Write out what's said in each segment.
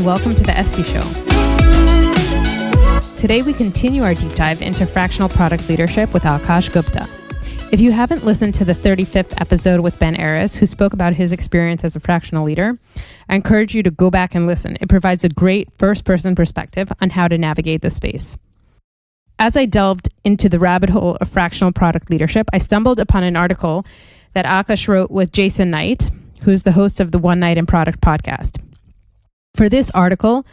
and welcome to the Estee Show. Today we continue our deep dive into fractional product leadership with Aakash Gupta. If you haven't listened to the 35th episode with Ben Erez, who spoke about his experience as a fractional leader, I encourage you to go back and listen. It provides a great first-person perspective on how to navigate the space. As I delved into the rabbit hole of fractional product leadership, I stumbled upon an article that Aakash wrote with Jason Knight, who's the host of the One Night in Product podcast. For this article,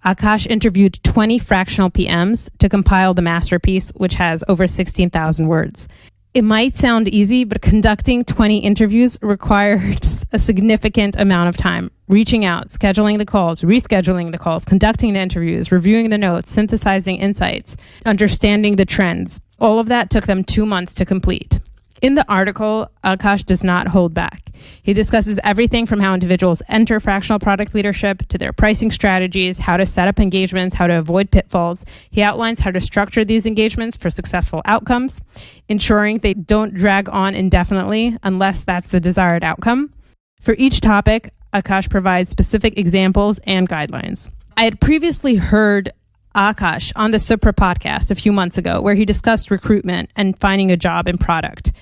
Aakash interviewed 20 fractional PMs to compile the masterpiece, which has over 16,000 words. It might sound easy, but conducting 20 interviews requires a significant amount of time. Reaching out, scheduling the calls, rescheduling the calls, conducting the interviews, reviewing the notes, synthesizing insights, understanding the trends. All of that took them 2 months to complete. In the article, Aakash does not hold back. He discusses everything from how individuals enter fractional product leadership to their pricing strategies, how to set up engagements, how to avoid pitfalls. He outlines how to structure these engagements for successful outcomes, ensuring they don't drag on indefinitely unless that's the desired outcome. For each topic, Aakash provides specific examples and guidelines. I had previously heard Aakash on the Supra podcast a few months ago, where he discussed recruitment and finding a job in product.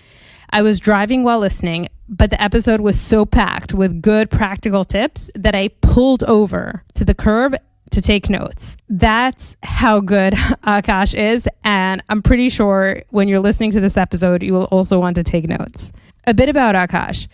I was driving while listening, but the episode was so packed with good practical tips that I pulled over to the curb to take notes. That's how good Aakash is, and I'm pretty sure when you're listening to this episode, you will also want to take notes. A bit about Aakash.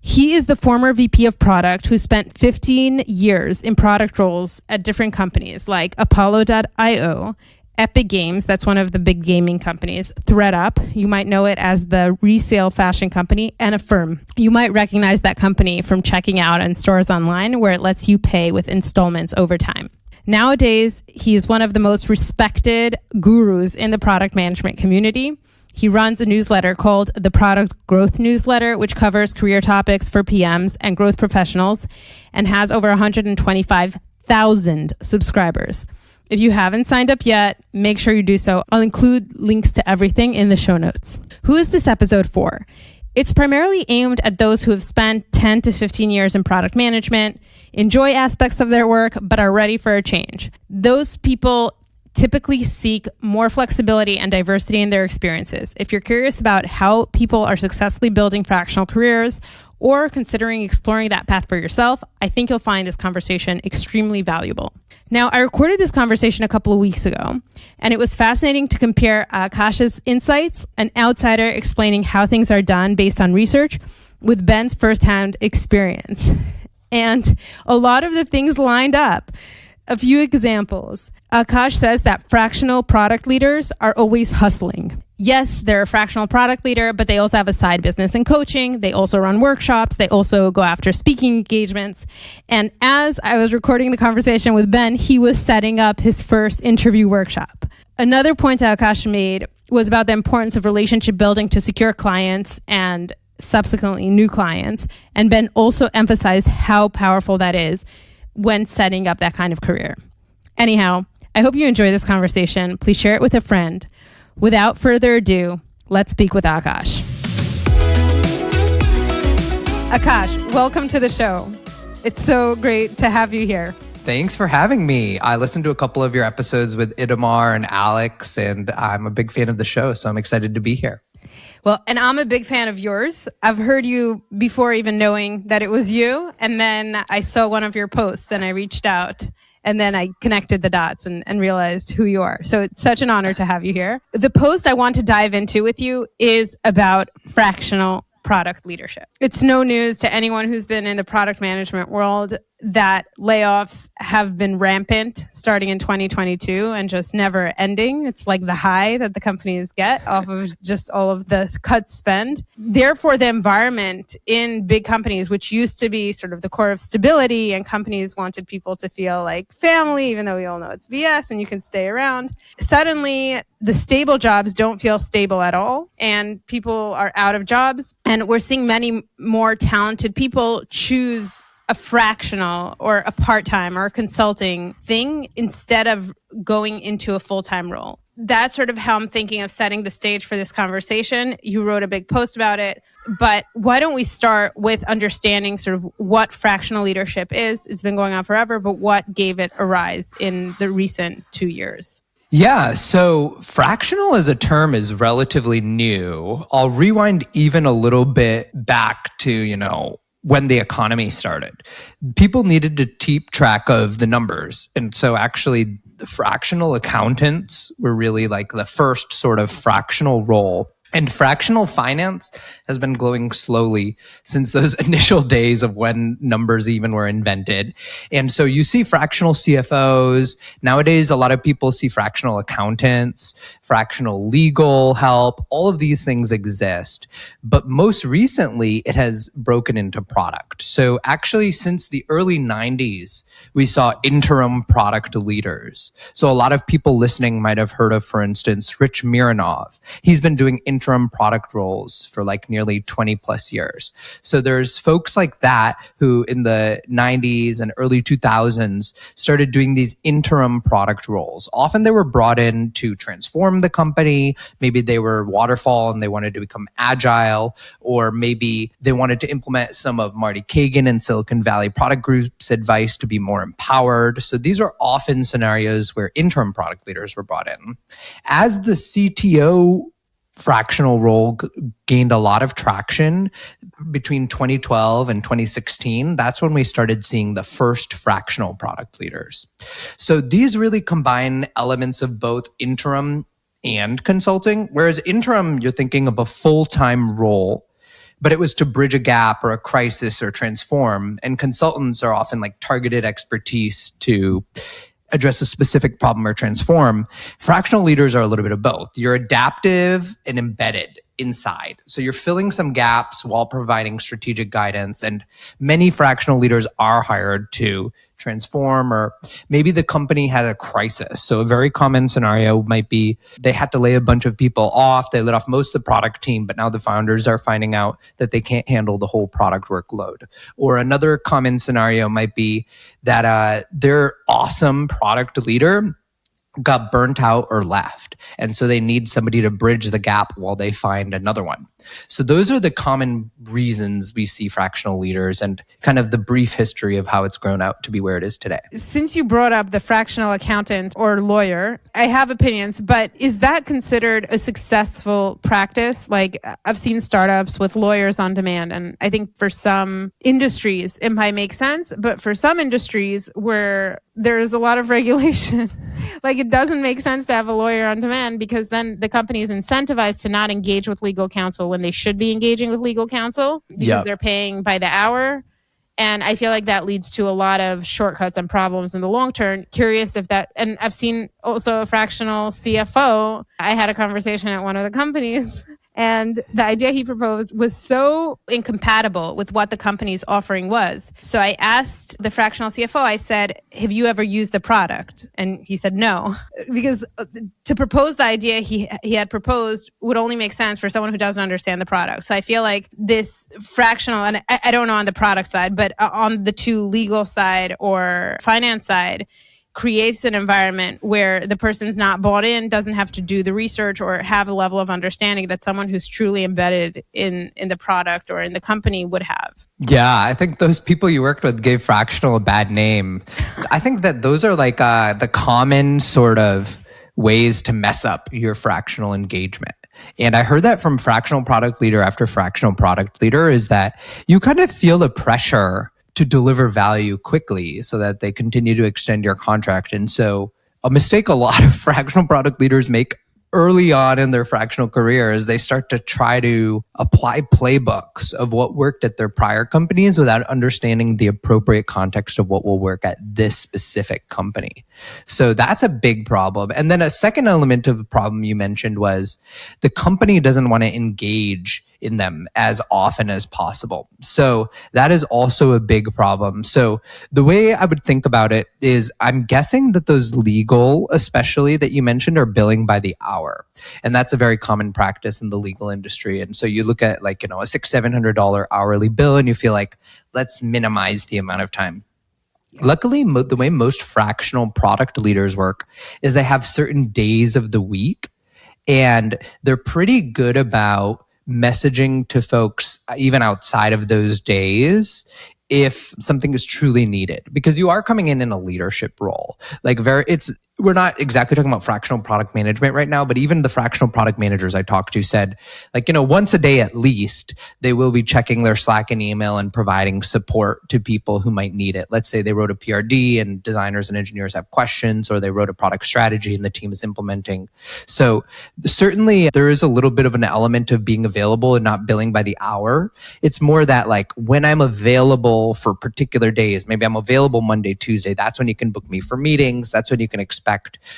He is the former VP of product who spent 15 years in product roles at different companies like Apollo.io, Epic Games, that's one of the big gaming companies, ThredUp, you might know it as the resale fashion company, and Affirm. You might recognize that company from checking out in stores online where it lets you pay with installments over time. Nowadays, he is one of the most respected gurus in the product management community. He runs a newsletter called the Product Growth Newsletter, which covers career topics for PMs and growth professionals and has over 125,000 subscribers. If you haven't signed up yet, make sure you do so. I'll include links to everything in the show notes. Who is this episode for? It's primarily aimed at those who have spent 10 to 15 years in product management, enjoy aspects of their work, but are ready for a change. Those people typically seek more flexibility and diversity in their experiences. If you're curious about how people are successfully building fractional careers or considering exploring that path for yourself, I think you'll find this conversation extremely valuable. Now, I recorded this conversation a couple of weeks ago, and it was fascinating to compare Aakash's insights, an outsider explaining how things are done based on research, with Ben's firsthand experience. And a lot of the things lined up. A few examples. Aakash says that fractional product leaders are always hustling. Yes, they're a fractional product leader, but they also have a side business in coaching. They also run workshops. They also go after speaking engagements. And as I was recording the conversation with Ben, he was setting up his first interview workshop. Another point Aakash made was about the importance of relationship building to secure clients and subsequently new clients. And Ben also emphasized how powerful that is when setting up that kind of career. Anyhow, I hope you enjoy this conversation. Please share it with a friend. Without further ado, let's speak with Aakash. Aakash, welcome to the show. It's so great to have you here. Thanks for having me. I listened to a couple of your episodes with Itamar and Alex, and I'm a big fan of the show, so I'm excited to be here. Well, and I'm a big fan of yours. I've heard you before even knowing that it was you. And then I saw one of your posts and I reached out and then I connected the dots and realized who you are. So it's such an honor to have you here. The post I want to dive into with you is about fractional product leadership. It's no news to anyone who's been in the product management world that layoffs have been rampant starting in 2022 and just never ending. It's like the high that the companies get off of just all of the cut spend. Therefore, the environment in big companies, which used to be sort of the core of stability, and companies wanted people to feel like family, even though we all know it's BS and you can stay around. Suddenly, the stable jobs don't feel stable at all, and people are out of jobs. And we're seeing many more talented people choose a fractional or a part-time or a consulting thing instead of going into a full-time role. that's sort of how I'm thinking of setting the stage for this conversation. You wrote a big post about it, but why don't we start with understanding sort of what fractional leadership is? It's been going on forever, but what gave it a rise in the recent 2 years? Yeah, so fractional as a term is relatively new. I'll rewind even a little bit back to, when the economy started. People needed to keep track of the numbers. And so actually the fractional accountants were really like the first sort of fractional role. And fractional finance has been growing slowly since those initial days of when numbers even were invented. And so you see fractional CFOs. Nowadays, a lot of people see fractional accountants, fractional legal help. All of these things exist. But most recently, it has broken into product. So actually, since the early 90s, we saw interim product leaders. So a lot of people listening might have heard of, for instance, Rich Mironov. He's been doing interim product roles for like nearly 20 plus years. So there's folks like that who in the 90s and early 2000s started doing these interim product roles. Often they were brought in to transform the company. Maybe they were waterfall and they wanted to become agile, or maybe they wanted to implement some of Marty Kagan and Silicon Valley Product Group's advice to be more empowered. So these are often scenarios where interim product leaders were brought in. As the CTO fractional role gained a lot of traction between 2012 and 2016. That's when we started seeing the first fractional product leaders. So these really combine elements of both interim and consulting, whereas interim, you're thinking of a full-time role, but it was to bridge a gap or a crisis or transform. And consultants are often like targeted expertise to address a specific problem or transform. Fractional leaders are a little bit of both. You're adaptive and embedded inside. So you're filling some gaps while providing strategic guidance. And many fractional leaders are hired to transform, or maybe the company had a crisis. So a very common scenario might be they had to lay a bunch of people off. They let off most of the product team, but now the founders are finding out that they can't handle the whole product workload. Or another common scenario might be that their awesome product leader got burnt out or left. And so they need somebody to bridge the gap while they find another one. So those are the common reasons we see fractional leaders and kind of the brief history of how it's grown out to be where it is today. Since you brought up the fractional accountant or lawyer, I have opinions, but is that considered a successful practice? Like I've seen startups with lawyers on demand, and I think for some industries it might make sense, but for some industries where there's a lot of regulation, like it doesn't make sense to have a lawyer on demand, because then the company is incentivized to not engage with legal counsel when they should be engaging with legal counsel because they're paying by the hour. And I feel like that leads to a lot of shortcuts and problems in the long term. Curious if that, and I've seen also a fractional CFO. I had a conversation at one of the companies, and the idea he proposed was so incompatible with what the company's offering was. So I asked the fractional CFO, I said, have you ever used the product? And he said no, because to propose the idea he had proposed would only make sense for someone who doesn't understand the product. So I feel like this fractional, and I don't know on the product side, but on the two legal side or finance side, creates an environment where the person's not bought in, doesn't have to do the research or have a level of understanding that someone who's truly embedded in the product or in the company would have. Yeah, I think those people you worked with gave fractional a bad name. I think that those are like the common sort of ways to mess up your fractional engagement. And I heard that from fractional product leader after fractional product leader, is that you kind of feel the pressure to deliver value quickly so that they continue to extend your contract. And so a mistake a lot of fractional product leaders make early on in their fractional career is they start to try to apply playbooks of what worked at their prior companies without understanding the appropriate context of what will work at this specific company. So that's a big problem. And then a second element of the problem you mentioned was the company doesn't want to engage in them as often as possible. So that is also a big problem. So the way I would think about it is I'm guessing that those legal, especially that you mentioned, are billing by the hour. And that's a very common practice in the legal industry. And so you look at like, a $600-700 hourly bill and you feel like, let's minimize the amount of time. Luckily, the way most fractional product leaders work is they have certain days of the week, and they're pretty good about messaging to folks even outside of those days if something is truly needed, because you are coming in a leadership role. We're not exactly talking about fractional product management right now, but even the fractional product managers I talked to said, once a day at least, they will be checking their Slack and email and providing support to people who might need it. Let's say they wrote a PRD and designers and engineers have questions, or they wrote a product strategy and the team is implementing. So certainly there is a little bit of an element of being available and not billing by the hour. It's more that when I'm available for particular days, maybe I'm available Monday, Tuesday, that's when you can book me for meetings. That's when you can expect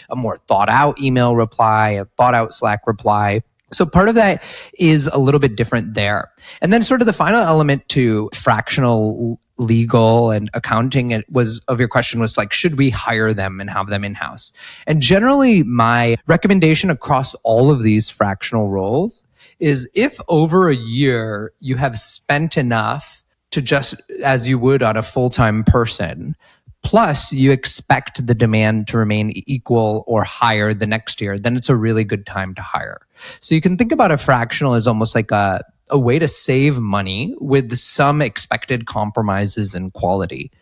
a more thought out email reply, a thought out Slack reply. So part of that is a little bit different there. And then sort of the final element to fractional legal and accounting of your question was should we hire them and have them in-house? And generally my recommendation across all of these fractional roles is, if over a year you have spent enough to just as you would on a full-time person, plus you expect the demand to remain equal or higher the next year, then it's a really good time to hire. So you can think about a fractional as almost like a way to save money with some expected compromises in quality.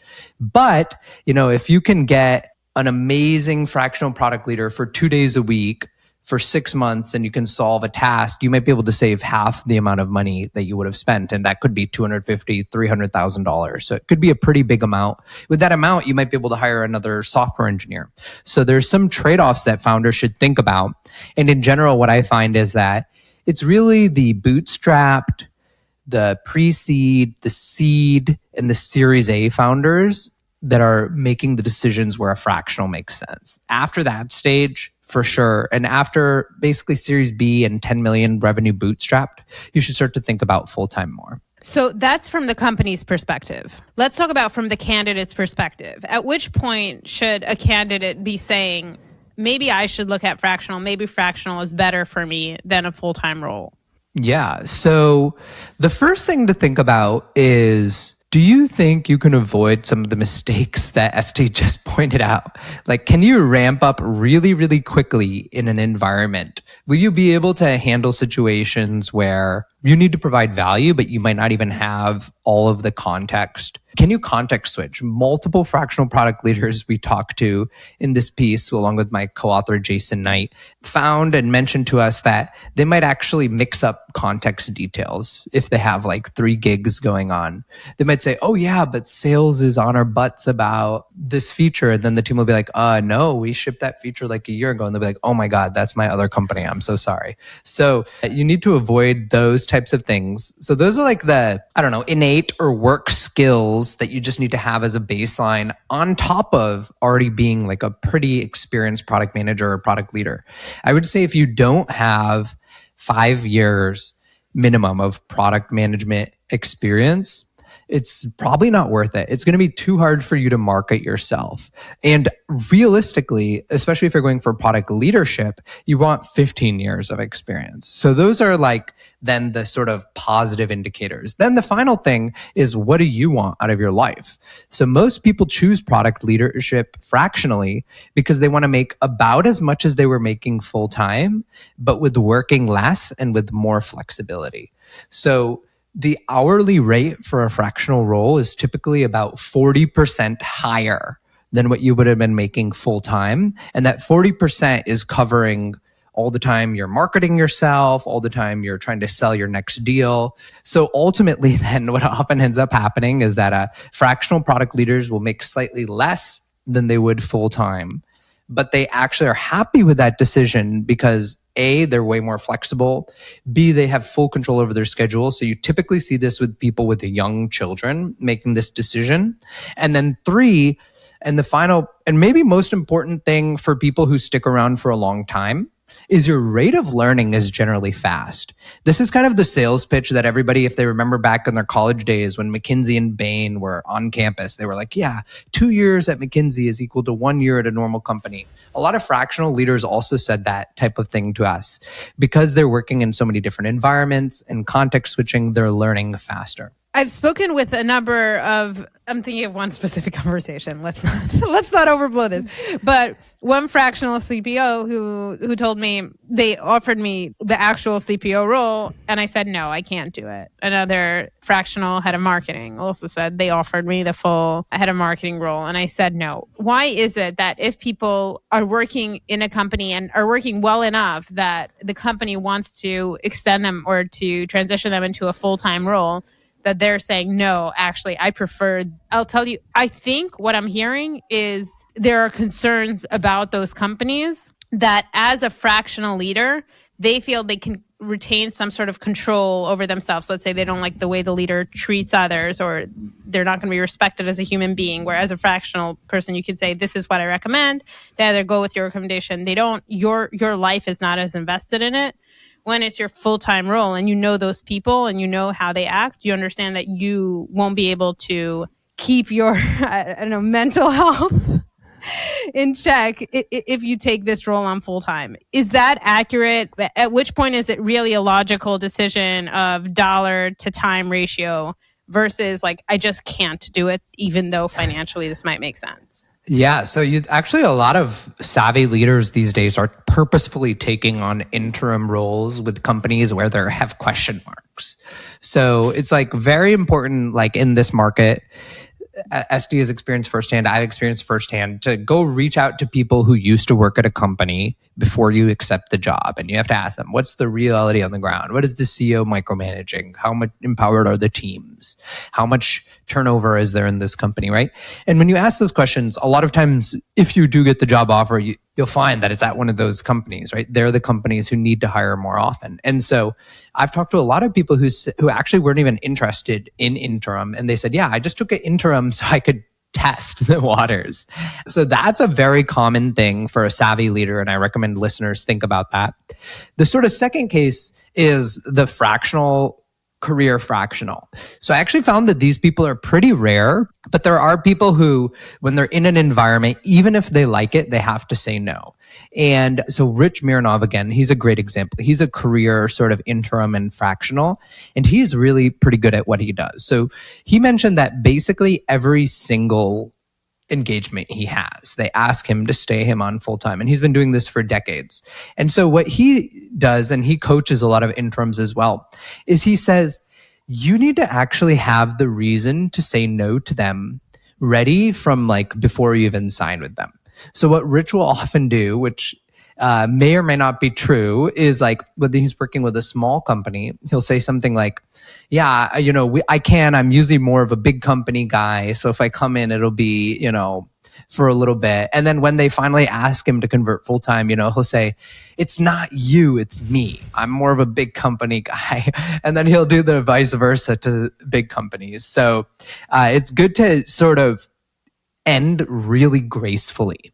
But, if you can get an amazing fractional product leader for 2 days a week for 6 months and you can solve a task, you might be able to save half the amount of money that you would have spent. And that could be $250,000, $300,000. So it could be a pretty big amount. With that amount, you might be able to hire another software engineer. So there's some trade-offs that founders should think about. And in general, what I find is that it's really the bootstrapped, the pre-seed, the seed, and the Series A founders that are making the decisions where a fractional makes sense. After that stage, for sure. And after basically Series B and 10 million revenue bootstrapped, you should start to think about full-time more. So that's from the company's perspective. Let's talk about from the candidate's perspective. At which point should a candidate be saying, maybe I should look at fractional, maybe fractional is better for me than a full-time role? Yeah. So the first thing to think about is, do you think you can avoid some of the mistakes that Estee just pointed out? Can you ramp up really, really quickly in an environment? Will you be able to handle situations where you need to provide value, but you might not even have all of the context? Can you context switch? Multiple fractional product leaders we talked to in this piece, along with my co-author Jason Knight, found and mentioned to us that they might actually mix up context details if they have 3 gigs going on. They might say, oh yeah, but sales is on our butts about this feature. And then the team will be like, no, we shipped that feature a year ago. And they'll be like, oh my God, that's my other company. I'm so sorry. So you need to avoid those types of things. So those are the, innate or work skills that you just need to have as a baseline on top of already being a pretty experienced product manager or product leader. I would say if you don't have 5 years minimum of product management experience, it's probably not worth it. It's going to be too hard for you to market yourself. And realistically, especially if you're going for product leadership, you want 15 years of experience. So those are then the sort of positive indicators. Then the final thing is, what do you want out of your life? So most people choose product leadership fractionally because they want to make about as much as they were making full time, but with working less and with more flexibility. So the hourly rate for a fractional role is typically about 40% higher than what you would have been making full time. And that 40% is covering all the time you're marketing yourself, all the time you're trying to sell your next deal. So ultimately then what often ends up happening is that fractional product leaders will make slightly less than they would full time, but they actually are happy with that decision because A, they're way more flexible. B, they have full control over their schedule. So you typically see this with people with young children making this decision. And then 3, and the final and maybe most important thing for people who stick around for a long time, is your rate of learning is generally fast. This is kind of the sales pitch that everybody, if they remember back in their college days when McKinsey and Bain were on campus, they were like, yeah, 2 years at McKinsey is equal to 1 year at a normal company. A lot of fractional leaders also said that type of thing to us. Because they're working in so many different environments and context switching, they're learning faster. I've spoken with a number of, I'm thinking of one specific conversation. Let's not overblow this. But one fractional CPO who told me they offered me the actual CPO role, and I said, no, I can't do it. Another fractional head of marketing also said they offered me the full head of marketing role, and I said no. Why is it that if people are working in a company and are working well enough that the company wants to extend them or to transition them into a full-time role, that they're saying, no, actually, I'll tell you, I think what I'm hearing is there are concerns about those companies that as a fractional leader, they feel they can retain some sort of control over themselves. Let's say they don't like the way the leader treats others, or they're not going to be respected as a human being. Whereas a fractional person, you could say, this is what I recommend. They either go with your recommendation. They don't, your life is not as invested in it. When it's your full-time role and you know those people and you know how they act, you understand that you won't be able to keep your mental health in check if you take this role on full-time. Is that accurate? At which point is it really a logical decision of dollar to time ratio versus like, I just can't do it, even though financially this might make sense? Yeah, so a lot of savvy leaders these days are purposefully taking on interim roles with companies where they have question marks. So it's like very important, like in this market, Estee has experienced firsthand, I've experienced firsthand, to go reach out to people who used to work at a company before you accept the job. And you have to ask them, what's the reality on the ground? What is the CEO micromanaging? How much empowered are the teams? How much turnover is there in this company, right? And when you ask those questions, a lot of times, if you do get the job offer, you'll find that it's at one of those companies, right? They're the companies who need to hire more often. And so I've talked to a lot of people who actually weren't even interested in interim. And they said, yeah, I just took an interim so I could test the waters. So that's a very common thing for a savvy leader. And I recommend listeners think about that. The sort of second case is the career fractional. So I actually found that these people are pretty rare, but there are people who, when they're in an environment, even if they like it, they have to say no. And so Rich Mironov, again, he's a great example. He's a career sort of interim and fractional, and he's really pretty good at what he does. So he mentioned that basically every single engagement he has, they ask him to stay him on full time. And he's been doing this for decades. And so what he does, and he coaches a lot of interims as well, is he says, you need to actually have the reason to say no to them ready from like before you even sign with them. So what Rich will often do, which may or may not be true, is like when he's working with a small company, he'll say something like, yeah, I'm usually more of a big company guy. So if I come in, it'll be, for a little bit. And then when they finally ask him to convert full time, he'll say, it's not you, it's me. I'm more of a big company guy. And then he'll do the vice versa to big companies. So it's good to sort of end really gracefully.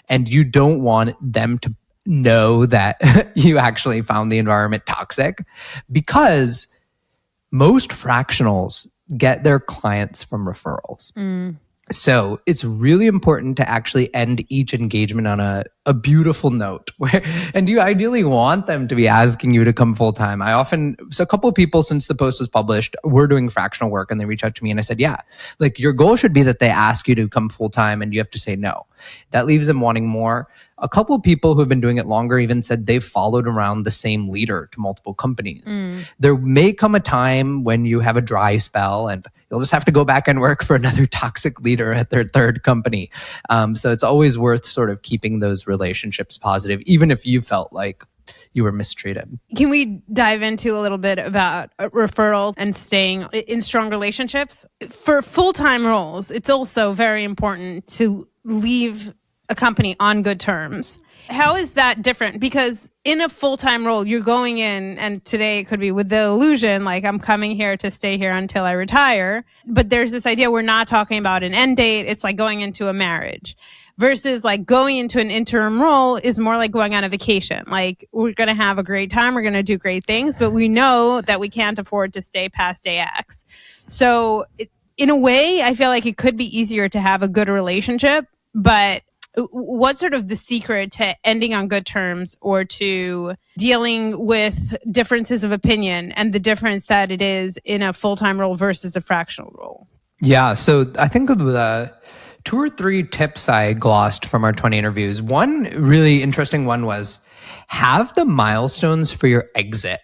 And you don't want them to know that you actually found the environment toxic, because most fractionals get their clients from referrals. So it's really important to actually end each engagement on a beautiful note. And you ideally want them to be asking you to come full time. So a couple of people since the post was published were doing fractional work, and they reached out to me and I said, yeah, like your goal should be that they ask you to come full time and you have to say no. That leaves them wanting more. A couple of people who have been doing it longer even said they've followed around the same leader to multiple companies. There may come a time when you have a dry spell and you'll just have to go back and work for another toxic leader at their third company. So it's always worth sort of keeping those relationships positive, even if you felt like you were mistreated. Can we dive into a little bit about referrals and staying in strong relationships? For full-time roles, it's also very important to leave a company on good terms. How is that different? Because in a full-time role, you're going in, and today it could be with the illusion, like I'm coming here to stay here until I retire. But there's this idea we're not talking about an end date. It's like going into a marriage. Versus like going into an interim role is more like going on a vacation. Like we're going to have a great time. We're going to do great things, but we know that we can't afford to stay past day X. So in a way, I feel like it could be easier to have a good relationship, but what's sort of the secret to ending on good terms or to dealing with differences of opinion and the difference that it is in a full-time role versus a fractional role? Yeah. So I think of the 2 or 3 tips I glossed from our 20 interviews. One really interesting one was have the milestones for your exit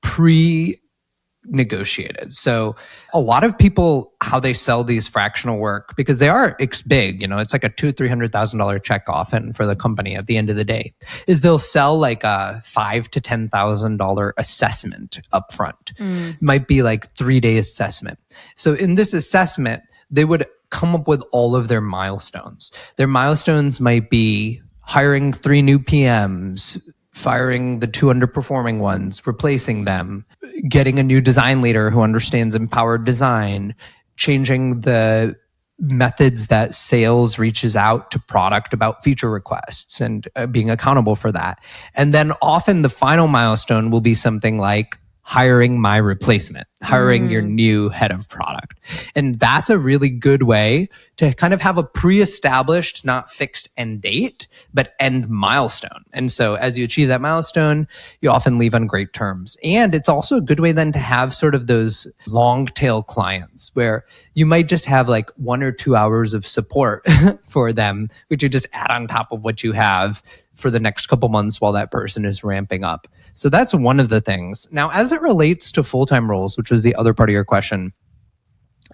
pre-negotiated. So a lot of people, how they sell these fractional work, because they are big, it's like a $200,000-$300,000 check often for the company at the end of the day, is they'll sell like a $5,000 to $10,000 assessment upfront. Might be like 3-day assessment. So in this assessment, they would come up with all of their milestones. Their milestones might be hiring 3 new PMs, firing the 2 underperforming ones, replacing them, getting a new design leader who understands empowered design, changing the methods that sales reaches out to product about feature requests and being accountable for that. And then often the final milestone will be something like hiring my replacement, hiring your new head of product. And that's a really good way to kind of have a pre-established, not fixed end date, but end milestone. And so as you achieve that milestone, you often leave on great terms. And it's also a good way then to have sort of those long tail clients where you might just have like 1 or 2 hours of support for them, which you just add on top of what you have for the next couple months while that person is ramping up. So that's one of the things. Now, as it relates to full-time roles, which was the other part of your question,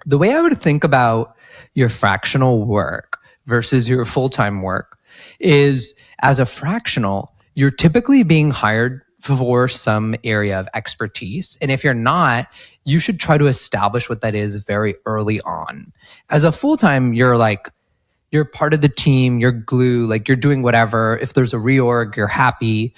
the way I would think about your fractional work versus your full-time work is as a fractional, you're typically being hired for some area of expertise. And if you're not, you should try to establish what that is very early on. As a full-time, you're part of the team, you're glue, like you're doing whatever. If there's a reorg, you're happy.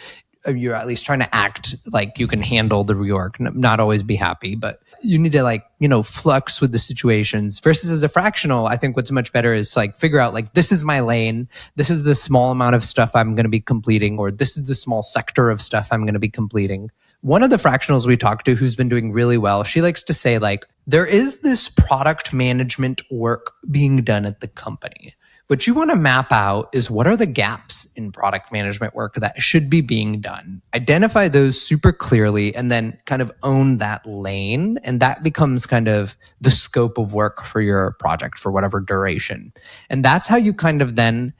You're at least trying to act like you can handle the reorg, not always be happy, but you need to flux with the situations. Versus as a fractional, I think what's much better is figure out this is my lane. This is the small amount of stuff I'm going to be completing, or this is the small sector of stuff I'm going to be completing. One of the fractionals we talked to who's been doing really well, she likes to say there is this product management work being done at the company. What you want to map out is what are the gaps in product management work that should be being done. Identify those super clearly and then kind of own that lane. And that becomes kind of the scope of work for your project for whatever duration. And that's how you kind of then,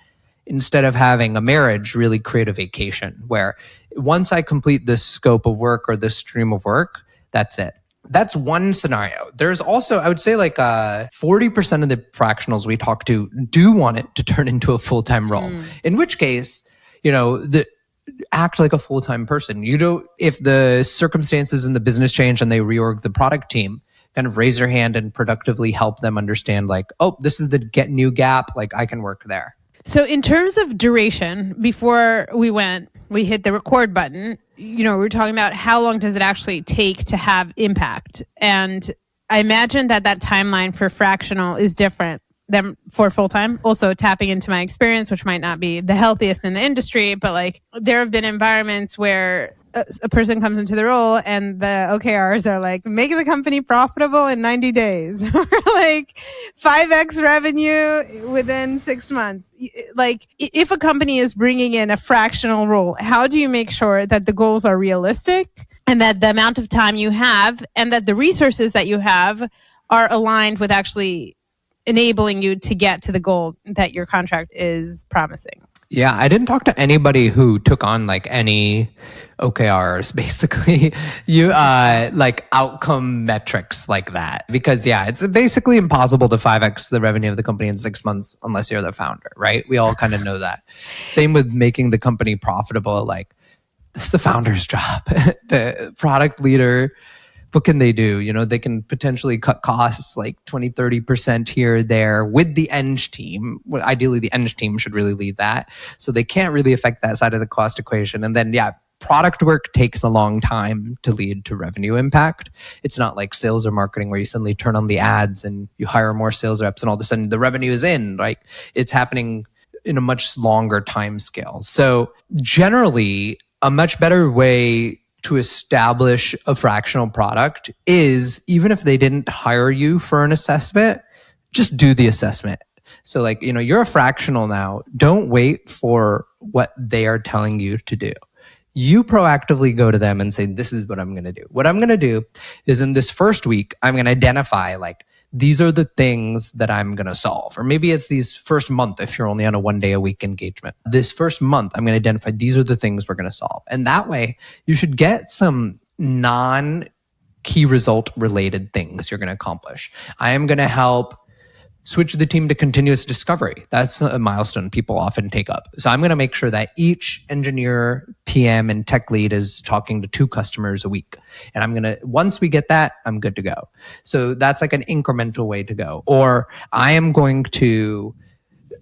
instead of having a marriage, really create a vacation where once I complete this scope of work or this stream of work, that's it. That's one scenario. There's also, I would say 40% of the fractionals we talk to do want it to turn into a full-time role. In which case, act like a full-time person. If the circumstances in the business change and they reorg the product team, kind of raise your hand and productively help them understand this is the new gap. I can work there. So in terms of duration, before we hit the record button, we were talking about how long does it actually take to have impact. And I imagine that timeline for fractional is different than for full-time. Also tapping into my experience, which might not be the healthiest in the industry, but there have been environments where a person comes into the role and the OKRs are making the company profitable in 90 days or 5x revenue within 6 months. If a company is bringing in a fractional role, how do you make sure that the goals are realistic and that the amount of time you have and that the resources that you have are aligned with actually enabling you to get to the goal that your contract is promising? Yeah, I didn't talk to anybody who took on any OKRs, basically, outcome metrics like that. Because it's basically impossible to 5x the revenue of the company in 6 months unless you're the founder, right? We all kind of know that. Same with making the company profitable. This is the founder's job. The product leader, what can they do? They can potentially cut costs 20-30% here or there with the eng team. Well, ideally, the eng team should really lead that. So they can't really affect that side of the cost equation. And then, product work takes a long time to lead to revenue impact. It's not like sales or marketing where you suddenly turn on the ads and you hire more sales reps and all of a sudden the revenue is in. It's happening in a much longer time scale. So generally, a much better way to establish a fractional product is, even if they didn't hire you for an assessment, just do the assessment. So like, you're a fractional now. Don't wait for what they are telling you to do. You proactively go to them and say, this is what I'm going to do. What I'm going to do is in this first week, I'm going to identify like, these are the things that I'm going to solve. Or maybe it's these first month if you're only on a 1 day a week engagement. This first month, I'm going to identify these are the things we're going to solve. And that way, you should get some non-key result related things you're going to accomplish. I am going to help switch the team to continuous discovery. That's a milestone people often take up. So I'm going to make sure that each engineer, PM, and tech lead is talking to 2 customers a week. And I'm going to, once we get that, I'm good to go. So that's like an incremental way to go. Or I am going to,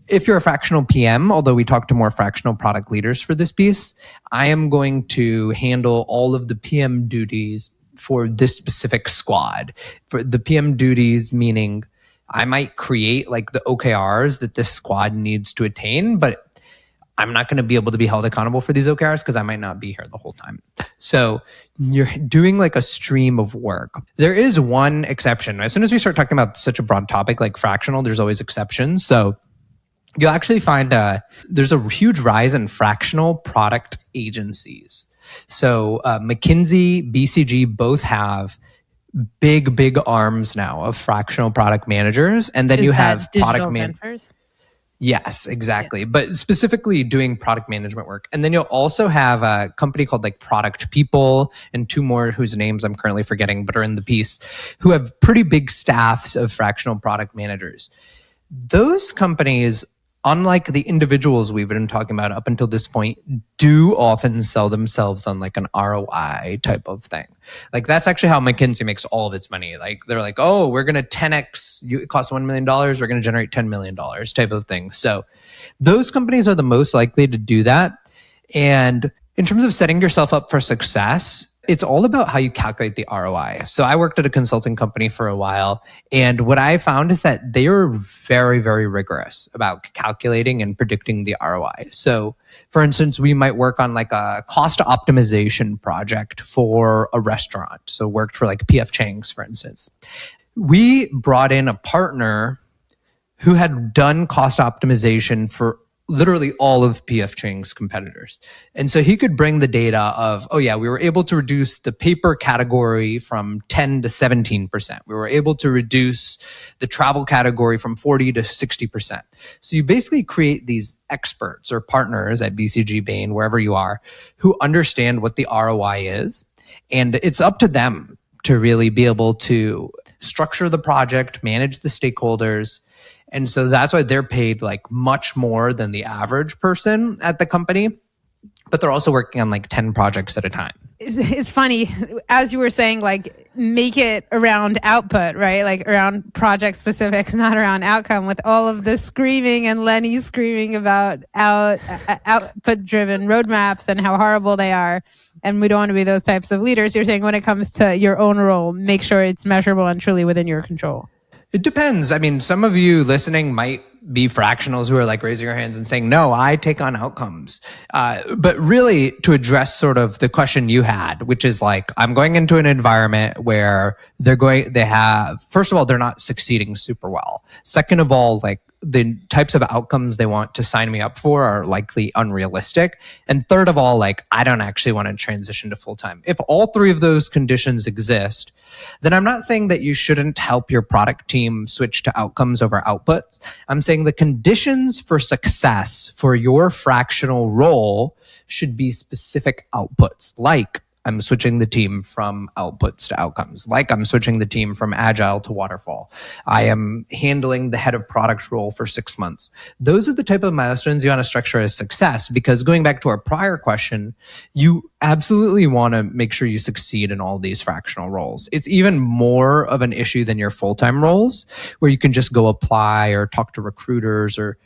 if you're a fractional PM, although we talk to more fractional product leaders for this piece, I am going to handle all of the PM duties for this specific squad. For the PM duties, meaning I might create like the OKRs that this squad needs to attain, but I'm not going to be able to be held accountable for these OKRs because I might not be here the whole time. So you're doing like a stream of work. There is one exception. As soon as we start talking about such a broad topic like fractional, there's always exceptions. So you'll actually find there's a huge rise in fractional product agencies. So McKinsey, BCG both have big arms now of fractional product managers. And then you have product managers. Yes, exactly. Yeah. But specifically doing product management work. And then you'll also have a company called like Product People and 2 more whose names I'm currently forgetting, but are in the piece, who have pretty big staffs of fractional product managers. Those companies, unlike the individuals we've been talking about up until this point, do often sell themselves on like an ROI type of thing. Like that's actually how McKinsey makes all of its money. Like they're like, oh, we're going to 10x, it costs $1 million, we're going to generate $10 million type of thing. So those companies are the most likely to do that. And in terms of setting yourself up for success, it's all about how you calculate the ROI. So I worked at a consulting company for a while, and what I found is that they are very, very rigorous about calculating and predicting the ROI. So for instance, we might work on like a cost optimization project for a restaurant. So worked for like PF Chang's, for instance. We brought in a partner who had done cost optimization for literally all of PF Chang's competitors. And so he could bring the data of, oh yeah, we were able to reduce the paper category from 10 to 17%. We were able to reduce the travel category from 40 to 60%. So you basically create these experts or partners at BCG, Bain, wherever you are, who understand what the ROI is. And it's up to them to really be able to structure the project, manage the stakeholders. And so that's why they're paid like much more than the average person at the company, but they're also working on like 10 projects at a time. It's funny, as you were saying, like make it around output, right? Like around project specifics, not around outcome, with all of the screaming and Lenny screaming about output driven roadmaps and how horrible they are. And we don't want to be those types of leaders. You're saying when it comes to your own role, make sure it's measurable and truly within your control. It depends. I mean, some of you listening might be fractionals who are like raising your hands and saying, no, I take on outcomes. But really to address sort of the question you had, which is like, I'm going into an environment where first of all, they're not succeeding super well. Second of all, like the types of outcomes they want to sign me up for are likely unrealistic. And third of all, like I don't actually want to transition to full-time. If all 3 of those conditions exist, then I'm not saying that you shouldn't help your product team switch to outcomes over outputs. I'm saying the conditions for success for your fractional role should be specific outputs, like I'm switching the team from outputs to outcomes, like I'm switching the team from agile to waterfall. I am handling the head of product role for 6 months. Those are the type of milestones you want to structure as success, because going back to our prior question, you absolutely want to make sure you succeed in all these fractional roles. It's even more of an issue than your full-time roles, where you can just go apply or talk to recruiters, or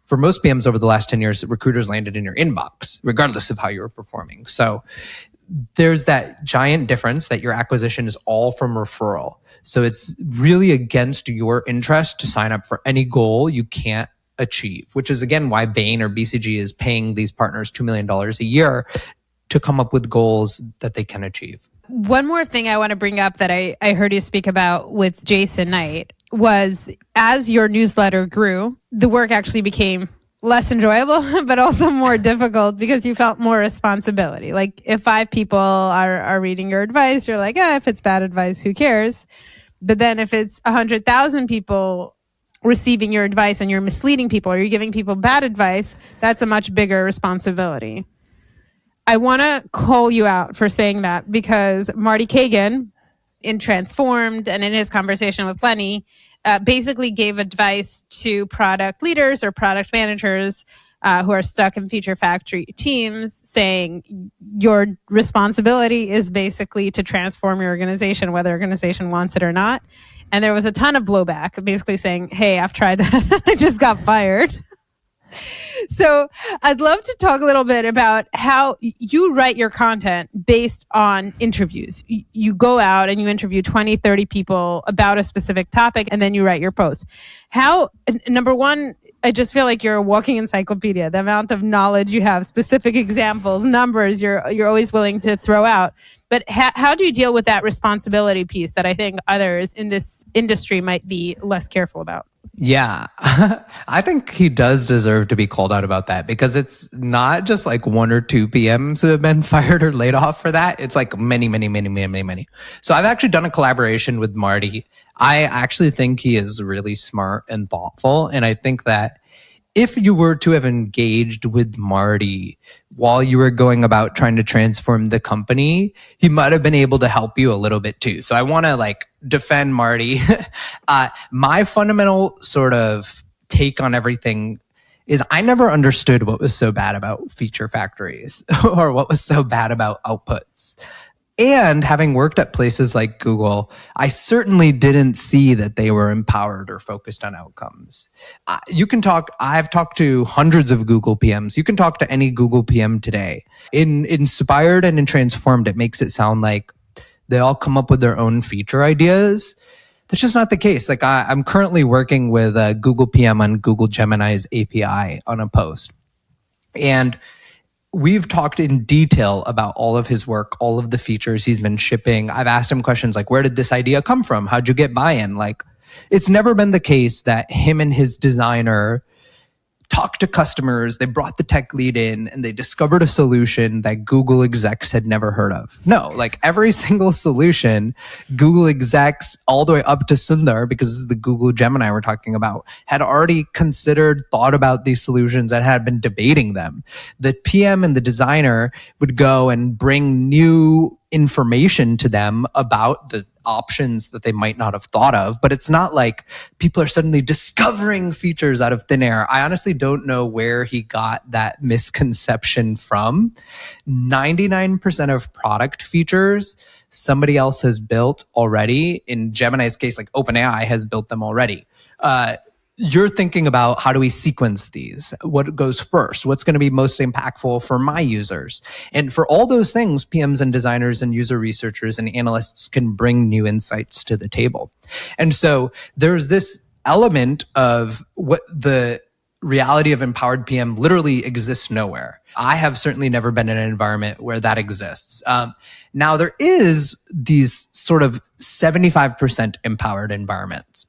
for most PMs over the last 10 years, recruiters landed in your inbox, regardless of how you were performing. So there's that giant difference that your acquisition is all from referral. So it's really against your interest to sign up for any goal you can't achieve, which is again why Bain or BCG is paying these partners $2 million a year to come up with goals that they can achieve. One more thing I want to bring up that I heard you speak about with Jason Knight was, as your newsletter grew, the work actually became less enjoyable, but also more difficult because you felt more responsibility. Like if 5 people are reading your advice, you're like, if it's bad advice, who cares? But then if it's 100,000 people receiving your advice and you're misleading people or you're giving people bad advice, that's a much bigger responsibility. I want to call you out for saying that because Marty Kagan in Transformed and in his conversation with Lenny basically gave advice to product leaders or product managers who are stuck in feature factory teams, saying your responsibility is basically to transform your organization, whether organization wants it or not. And there was a ton of blowback, basically saying, hey, I've tried that. I just got fired. So I'd love to talk a little bit about how you write your content based on interviews. You go out and you interview 20, 30 people about a specific topic, and then you write your post. How, number one, I just feel like you're a walking encyclopedia. The amount of knowledge you have, specific examples, numbers, you're always willing to throw out. But how do you deal with that responsibility piece that I think others in this industry might be less careful about? Yeah, I think he does deserve to be called out about that because it's not just like 1 or 2 PMs who have been fired or laid off for that. It's like many. So I've actually done a collaboration with Marty. I actually think he is really smart and thoughtful. And I think that if you were to have engaged with Marty while you were going about trying to transform the company, he might have been able to help you a little bit too. So I want to defend Marty. My fundamental sort of take on everything is I never understood what was so bad about feature factories or what was so bad about outputs. And having worked at places like Google, I certainly didn't see that they were empowered or focused on outcomes. I've talked to hundreds of Google PMs. You can talk to any Google PM today. In Inspired and in Transformed, it makes it sound like they all come up with their own feature ideas. That's just not the case. I'm currently working with a Google PM on Google Gemini's API on a post. And we've talked in detail about all of his work, all of the features he's been shipping. I've asked him questions like, where did this idea come from? How'd you get buy-in? It's never been the case that him and his designer talked to customers, they brought the tech lead in, and they discovered a solution that Google execs had never heard of. No, every single solution, Google execs all the way up to Sundar, because this is the Google Gemini we're talking about, had already considered, thought about these solutions and had been debating them. The PM and the designer would go and bring new information to them about the options that they might not have thought of, but it's not like people are suddenly discovering features out of thin air. I honestly don't know where he got that misconception from. 99% of product features somebody else has built already. In Gemini's case, OpenAI has built them already. You're thinking about how do we sequence these? What goes first? What's going to be most impactful for my users? And for all those things, PMs and designers and user researchers and analysts can bring new insights to the table. And so there's this element of what the reality of empowered PM literally exists nowhere. I have certainly never been in an environment where that exists. Now, there is these sort of 75% empowered environments,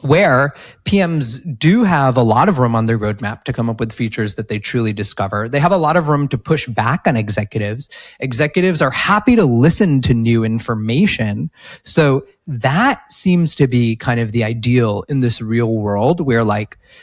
where PMs do have a lot of room on their roadmap to come up with features that they truly discover. They have a lot of room to push back on executives. Executives are happy to listen to new information. So that seems to be kind of the ideal in this real world where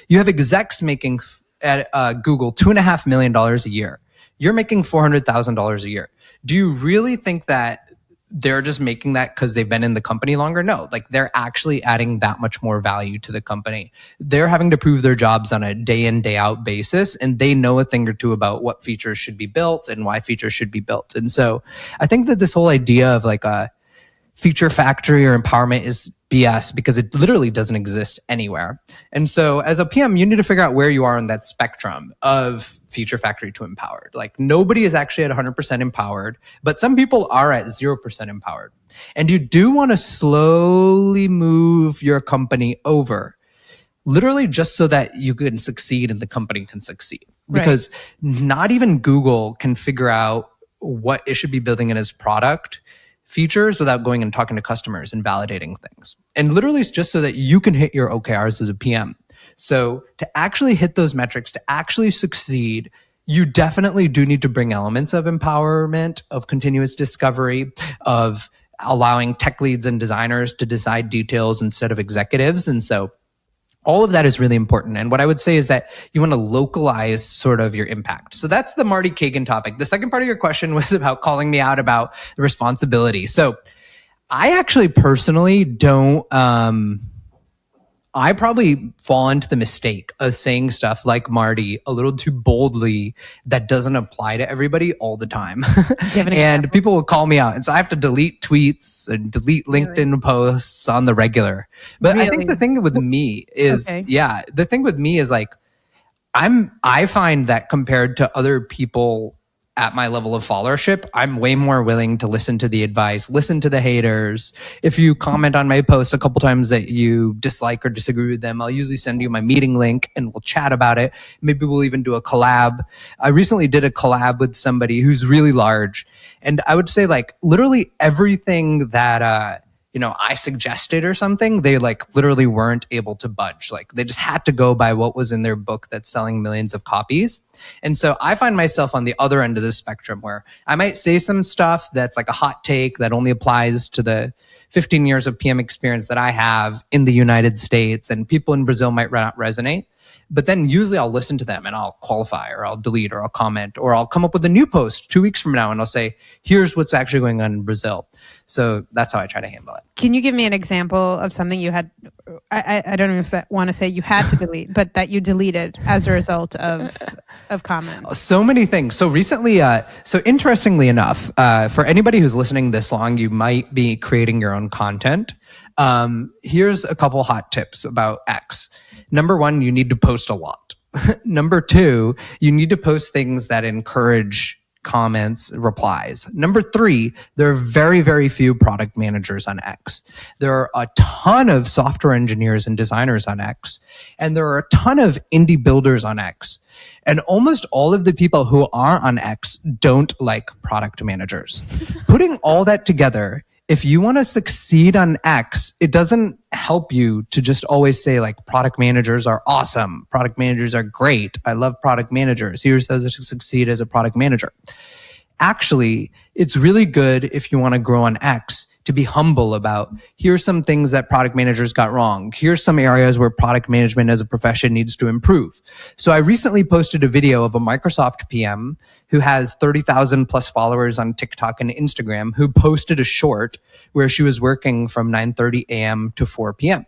you have execs making at Google $2.5 million a year. You're making $400,000 a year. Do you really think that they're just making that because they've been in the company longer? No, they're actually adding that much more value to the company. They're having to prove their jobs on a day in, day out basis, and they know a thing or two about what features should be built and why features should be built. And so I think that this whole idea of a feature factory or empowerment is BS because it literally doesn't exist anywhere. And so as a PM, you need to figure out where you are in that spectrum of feature factory to empowered. Nobody is actually at 100% empowered, but some people are at 0% empowered. And you do want to slowly move your company over, literally just so that you can succeed and the company can succeed. Because not even Google can figure out what it should be building in as product features without going and talking to customers and validating things. And literally it's just so that you can hit your OKRs as a PM. So to actually hit those metrics, to actually succeed, you definitely do need to bring elements of empowerment, of continuous discovery, of allowing tech leads and designers to decide details instead of executives. And so all of that is really important. And what I would say is that you want to localize sort of your impact. So that's the Marty Kagan topic. The second part of your question was about calling me out about the responsibility. So I actually personally don't, I probably fall into the mistake of saying stuff like Marty a little too boldly that doesn't apply to everybody all the time. And people will call me out. And so I have to delete tweets and delete LinkedIn posts on the regular. But I think the thing with me is, the thing with me is like, I find that compared to other people at my level of followership, I'm way more willing to listen to the advice, listen to the haters. If you comment on my posts a couple times that you dislike or disagree with them, I'll usually send you my meeting link and we'll chat about it. Maybe we'll even do a collab. I recently did a collab with somebody who's really large. And I would say like literally everything that, I suggested or something, they like literally weren't able to budge. Like they just had to go by what was in their book that's selling millions of copies. And so I find myself on the other end of the spectrum where I might say some stuff that's like a hot take that only applies to the 15 years of PM experience that I have in the United States, and people in Brazil might not resonate. But then usually I'll listen to them and I'll qualify or I'll delete or I'll comment or I'll come up with a new post 2 weeks from now and I'll say, here's what's actually going on in Brazil. So that's how I try to handle it. Can you give me an example of something you had, I don't even want to say you had to delete, but that you deleted as a result of comments? So many things. So recently, so interestingly enough, for anybody who's listening this long, you might be creating your own content. Here's a couple hot tips about X. Number one, you need to post a lot. Number two, you need to post things that encourage comments, replies. Number three, there are very, very few product managers on X. There are a ton of software engineers and designers on X. And there are a ton of indie builders on X. And almost all of the people who are on X don't like product managers. Putting all that together, if you want to succeed on X, it doesn't help you to just always say like product managers are awesome. Product managers are great. I love product managers. Here's how to succeed as a product manager. Actually, it's really good if you want to grow on X to be humble about here's some things that product managers got wrong. Here's some areas where product management as a profession needs to improve. So I recently posted a video of a Microsoft PM who has 30,000 plus followers on TikTok and Instagram, who posted a short where she was working from 9:30 a.m. to 4 p.m.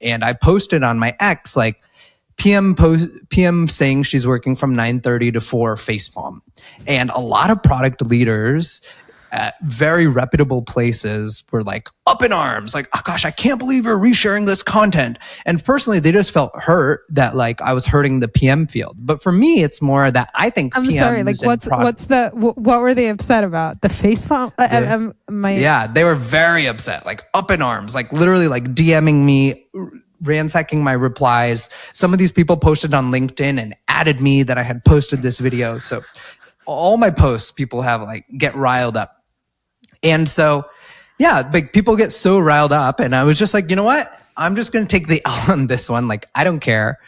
And I posted on my X like PM saying she's working from 9:30 to 4 facepalm. And a lot of product leaders at very reputable places were like up in arms, like, oh gosh, I can't believe you're resharing this content. And personally, they just felt hurt that like I was hurting the PM field. But for me, it's more that I think I'm sorry, like what were they upset about? The facepalm? Yeah, they were very upset, like up in arms, like literally like DMing me, ransacking my replies. Some of these people posted on LinkedIn and added me that I had posted this video. So all my posts, people have like get riled up. And so, yeah, like people get so riled up, and I was just like, you know what? I'm just going to take the L on this one. Like, I don't care.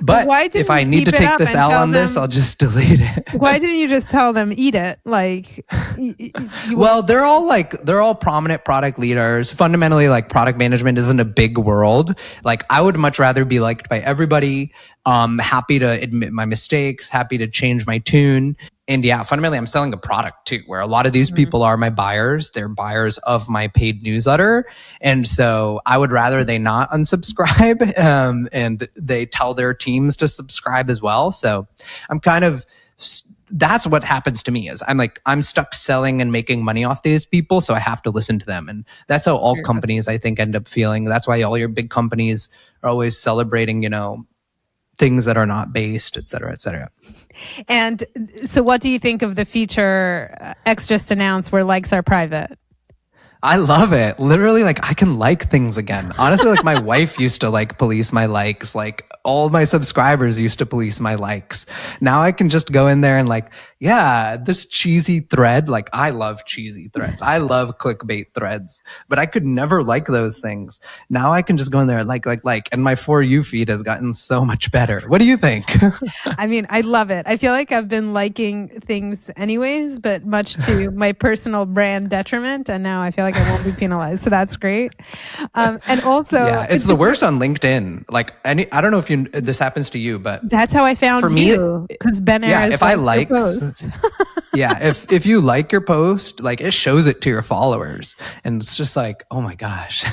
But if I need to take this L on this, I'll just delete it. Why didn't you just tell them, eat it? Like, well, they're all prominent product leaders. Fundamentally, like product management isn't a big world. Like I would much rather be liked by everybody. Happy to admit my mistakes, happy to change my tune. And yeah, fundamentally, I'm selling a product too, where a lot of these people are my buyers. They're buyers of my paid newsletter. And so I would rather they not unsubscribe and they tell their teams to subscribe as well. So I'm kind of, that's what happens to me is I'm stuck selling and making money off these people. So I have to listen to them. And that's how all companies, I think, end up feeling. That's why all your big companies are always celebrating, things that are not based, et cetera, et cetera. And so what do you think of the feature X just announced where likes are private? I love it. Literally, like I can like things again. Honestly, like my wife used to like police my likes like all my subscribers used to police my likes. Now I can just go in there and like, yeah, this cheesy thread, like I love cheesy threads. I love clickbait threads, but I could never like those things. Now I can just go in there and like, and my For You feed has gotten so much better. What do you think? I mean, I love it. I feel like I've been liking things anyways, but much to my personal brand detriment. And now I feel like I won't be penalized. So that's great. And also, yeah, it's the worst on LinkedIn. Like I don't know if this happens to you, but that's how I found for me, you, because Ben Erez. Yeah, if I like, yeah, if you like your post, like it shows it to your followers, and it's just like, oh my gosh.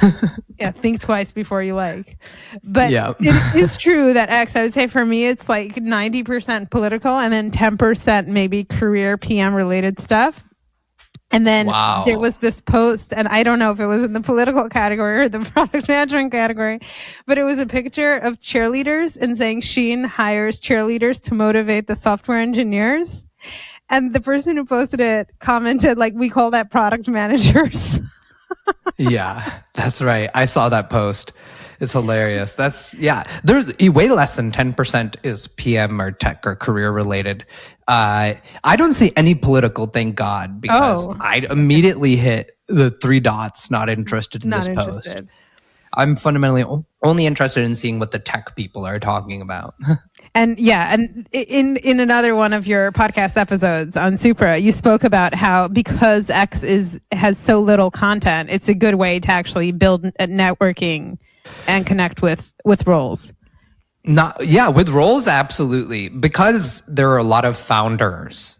Yeah, think twice before you like. But yeah. It is true that X, I would say for me, it's like 90% political and then 10% maybe career PM related stuff. And then there was this post, and I don't know if it was in the political category or the product management category, but it was a picture of cheerleaders and saying Shein hires cheerleaders to motivate the software engineers. And the person who posted it commented, like, we call that product managers. Yeah, that's right. I saw that post. It's hilarious. There's way less than 10% is PM or tech or career related. I don't see any political, thank God, because I immediately hit the 3 dots, not interested in this post. I'm fundamentally only interested in seeing what the tech people are talking about. And yeah, and in another one of your podcast episodes on Supra, you spoke about how because X has so little content, it's a good way to actually build networking and connect with roles. With roles, absolutely. Because there are a lot of founders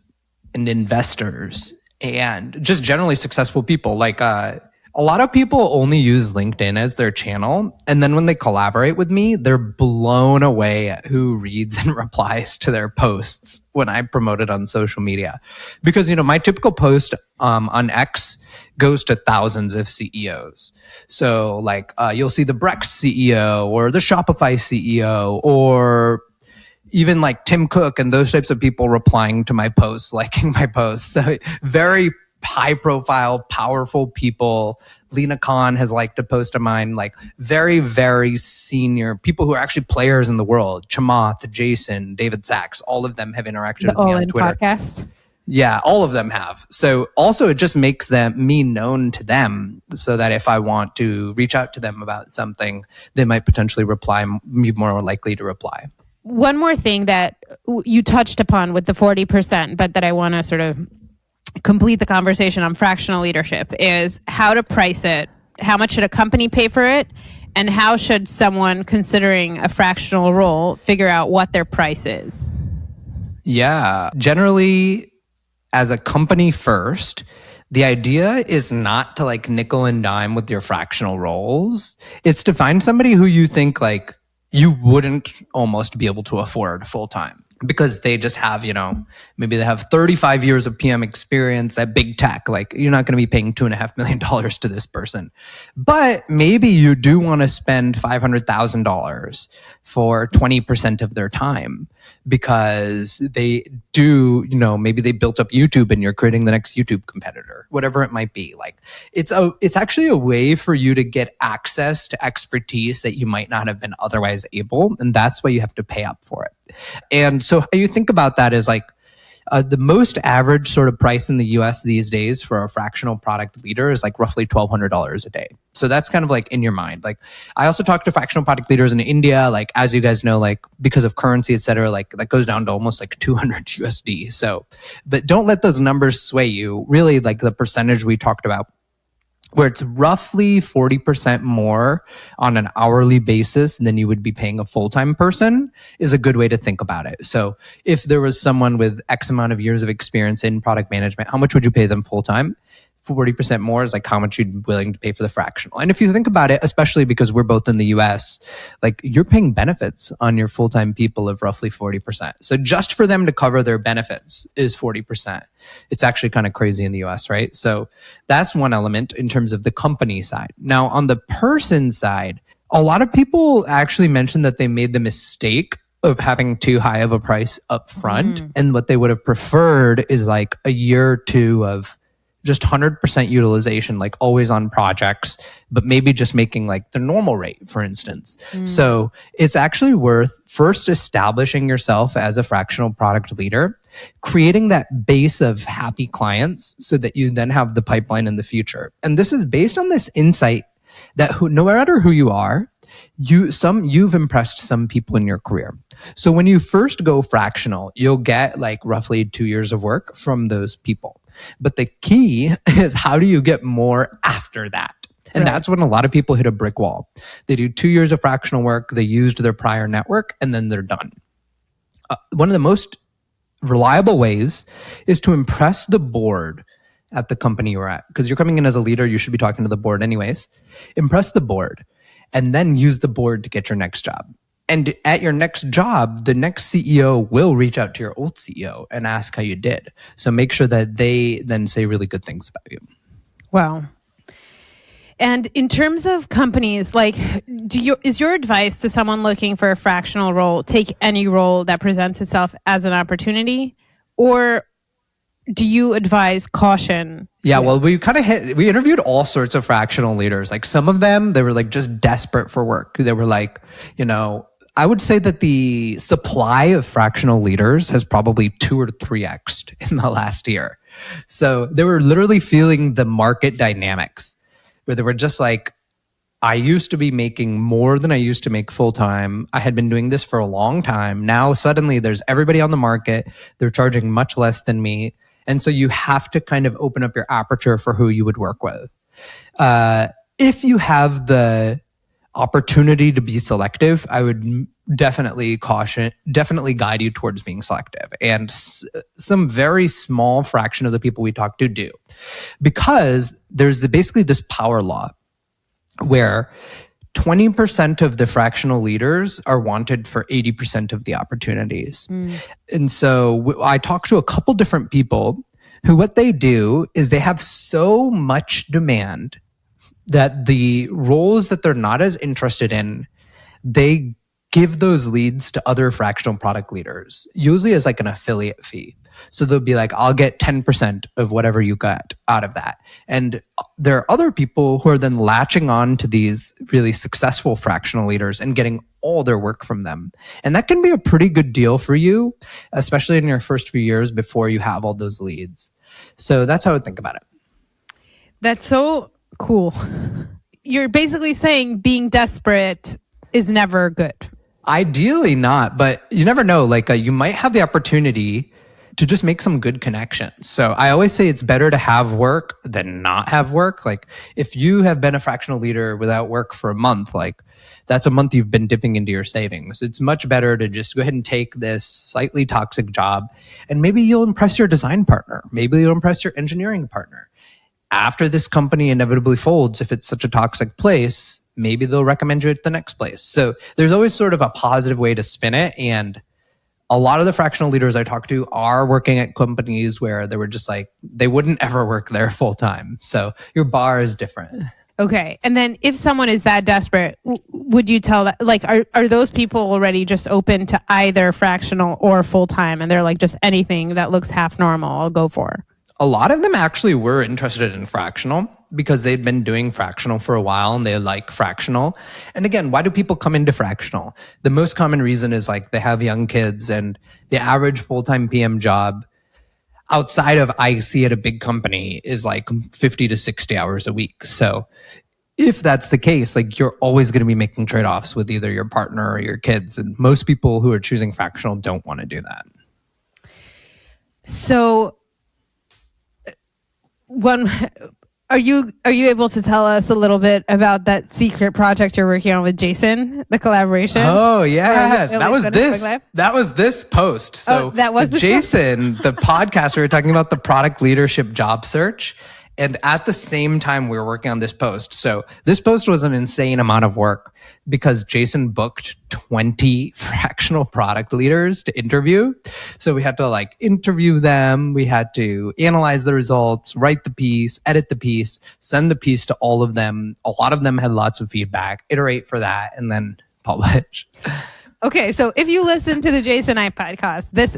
and investors and just generally successful people. Like a lot of people only use LinkedIn as their channel. And then when they collaborate with me, they're blown away at who reads and replies to their posts when I promote it on social media. Because, my typical post on X goes to thousands of CEOs. So like you'll see the Brex CEO or the Shopify CEO or even like Tim Cook and those types of people replying to my posts, liking my posts. So very high profile, powerful people. Lena Khan has liked a post of mine, like very, very senior people who are actually players in the world. Chamath, Jason, David Sachs, all of them have interacted with me on Twitter. Podcast. Yeah, all of them have. So also it just makes me known to them so that if I want to reach out to them about something, they might potentially be more likely to reply. One more thing that you touched upon with the 40%, but that I want to sort of complete the conversation on fractional leadership is how to price it. How much should a company pay for it? And how should someone considering a fractional role figure out what their price is? Yeah, generally as a company first, the idea is not to like nickel and dime with your fractional roles. It's to find somebody who you think like you wouldn't almost be able to afford full time. Because they just have, maybe they have 35 years of PM experience at big tech. Like you're not going to be paying $2.5 million to this person. But maybe you do want to spend $500,000 for 20% of their time because they do, maybe they built up YouTube and you're creating the next YouTube competitor, whatever it might be. Like it's actually a way for you to get access to expertise that you might not have been otherwise able. And that's why you have to pay up for it. And so how you think about that is like the most average sort of price in the US these days for a fractional product leader is like roughly $1,200 a day. So that's kind of like in your mind. Like I also talk to fractional product leaders in India, like as you guys know, like because of currency, et cetera, like that goes down to almost like 200 USD. So, but don't let those numbers sway you. Really like the percentage we talked about, where it's roughly 40% more on an hourly basis than you would be paying a full-time person is a good way to think about it. So if there was someone with X amount of years of experience in product management, how much would you pay them full-time? 40% more is like how much you'd be willing to pay for the fractional. And if you think about it, especially because we're both in the US, like you're paying benefits on your full-time people of roughly 40%. So just for them to cover their benefits is 40%. It's actually kind of crazy in the US, right? So that's one element in terms of the company side. Now on the person side, a lot of people actually mentioned that they made the mistake of having too high of a price up front. And what they would have preferred is like a year or two of just 100% utilization, like always on projects, but maybe just making like the normal rate, for instance. So it's actually worth first establishing yourself as a fractional product leader, creating that base of happy clients so that you then have the pipeline in the future. And this is based on this insight that no matter who you are, you've impressed some people in your career. So when you first go fractional, you'll get like roughly 2 years of work from those people. But the key is, how do you get more after that? And that's when a lot of people hit a brick wall. They do 2 years of fractional work, they used their prior network, and then they're done. One of the most reliable ways is to impress the board at the company you're at. Because you're coming in as a leader, you should be talking to the board anyways. Impress the board, and then use the board to get your next job. And at your next job, the next CEO will reach out to your old CEO and ask how you did. So make sure that they then say really good things about you. Wow. And in terms of companies, like, is your advice to someone looking for a fractional role, take any role that presents itself as an opportunity? Or do you advise caution? Yeah, well, we interviewed all sorts of fractional leaders. Like some of them, they were like just desperate for work. They were like, I would say that the supply of fractional leaders has probably 2 or 3x'd in the last year. So they were literally feeling the market dynamics where they were just like, I used to be making more than I used to make full time. I had been doing this for a long time. Now suddenly there's everybody on the market. They're charging much less than me. And so you have to kind of open up your aperture for who you would work with. If you have the opportunity to be selective, I would definitely guide you towards being selective. And some very small fraction of the people we talk to do. Because there's basically this power law where 20% of the fractional leaders are wanted for 80% of the opportunities. And so I talked to a couple different people who, what they do is they have so much demand that the roles that they're not as interested in, they give those leads to other fractional product leaders, usually as like an affiliate fee. So they'll be like, I'll get 10% of whatever you got out of that. And there are other people who are then latching on to these really successful fractional leaders and getting all their work from them. And that can be a pretty good deal for you, especially in your first few years before you have all those leads. So that's how I would think about it. That's so cool. You're basically saying being desperate is never good. Ideally not, but you never know. Like you might have the opportunity to just make some good connections. So I always say it's better to have work than not have work. Like if you have been a fractional leader without work for a month, like that's a month you've been dipping into your savings. It's much better to just go ahead and take this slightly toxic job, and maybe you'll impress your design partner. Maybe you'll impress your engineering partner. After this company inevitably folds, if it's such a toxic place, maybe they'll recommend you at the next place. So there's always sort of a positive way to spin it. And a lot of the fractional leaders I talk to are working at companies where they were just like, they wouldn't ever work there full time. So your bar is different. Okay. And then if someone is that desperate, would you tell that, like, are those people already just open to either fractional or full time? And they're like, just anything that looks half normal, I'll go for? A lot of them actually were interested in fractional because they'd been doing fractional for a while and they like fractional. And again, why do people come into fractional? The most common reason is like they have young kids, and the average full-time PM job outside of IC at a big company is like 50 to 60 hours a week. So if that's the case, like you're always going to be making trade-offs with either your partner or your kids. And most people who are choosing fractional don't want to do that. So are you able to tell us a little bit about that secret project you're working on with Jason, the collaboration? Oh yes, that was this post. So that was Jason, the podcast, we were talking about the product leadership job search. And at the same time, we were working on this post. So this post was an insane amount of work because Jason booked 20 fractional product leaders to interview. So we had to like interview them. We had to analyze the results, write the piece, edit the piece, send the piece to all of them. A lot of them had lots of feedback, iterate for that, and then publish. Okay, so if you listen to the Jason Knight podcast, this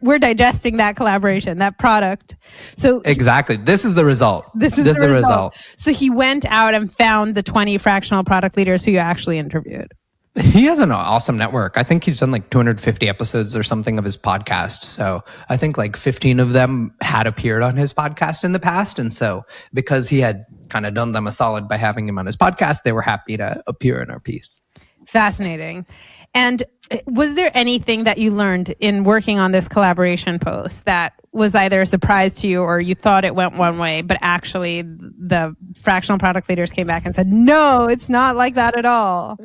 we're digesting that collaboration, that product. So exactly, this is the result. This is the result. So he went out and found the 20 fractional product leaders who you actually interviewed. He has an awesome network. I think he's done like 250 episodes or something of his podcast. So I think like 15 of them had appeared on his podcast in the past. And so because he had kind of done them a solid by having him on his podcast, they were happy to appear in our piece. Fascinating. And was there anything that you learned in working on this collaboration post that was either a surprise to you or you thought it went one way, but actually the fractional product leaders came back and said, no, it's not like that at all?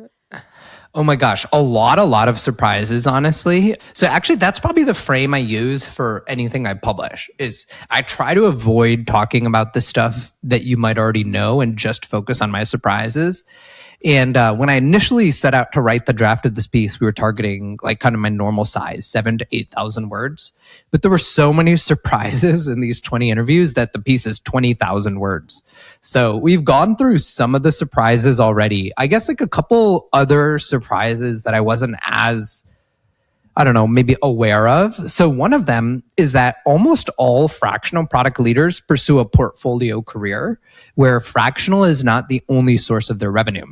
Oh my gosh, a lot of surprises, honestly. So actually, that's probably the frame I use for anything I publish is I try to avoid talking about the stuff that you might already know and just focus on my surprises. And when I initially set out to write the draft of this piece, we were targeting like kind of my normal size, 7,000 to 8,000 words. But there were so many surprises in these 20 interviews that the piece is 20,000 words. So we've gone through some of the surprises already. I guess like a couple other surprises that I wasn't as, I don't know, maybe aware of. So one of them is that almost all fractional product leaders pursue a portfolio career where fractional is not the only source of their revenue.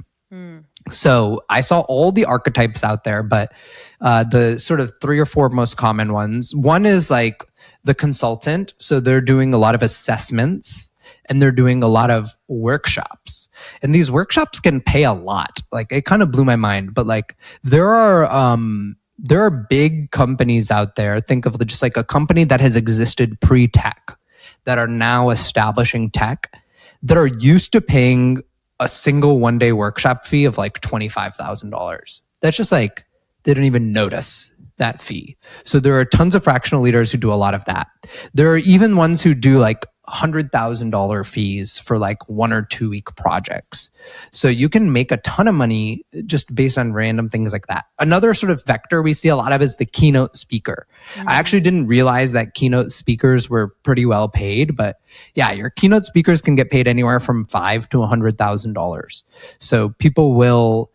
So I saw all the archetypes out there, but the sort of 3 or 4 most common ones. One is like the consultant. So they're doing a lot of assessments and they're doing a lot of workshops. And these workshops can pay a lot. Like it kind of blew my mind, but like there are big companies out there. Think of just like a company that has existed pre-tech that are now establishing tech that are used to paying a single one-day workshop fee of like $25,000. That's just like, they don't even notice that fee. So there are tons of fractional leaders who do a lot of that. There are even ones who do like $100,000 fees for like 1 or 2 week projects. So you can make a ton of money just based on random things like that. Another sort of vector we see a lot of is the keynote speaker. I actually didn't realize that keynote speakers were pretty well paid, but yeah, your keynote speakers can get paid anywhere from $5,000 to $100,000. So people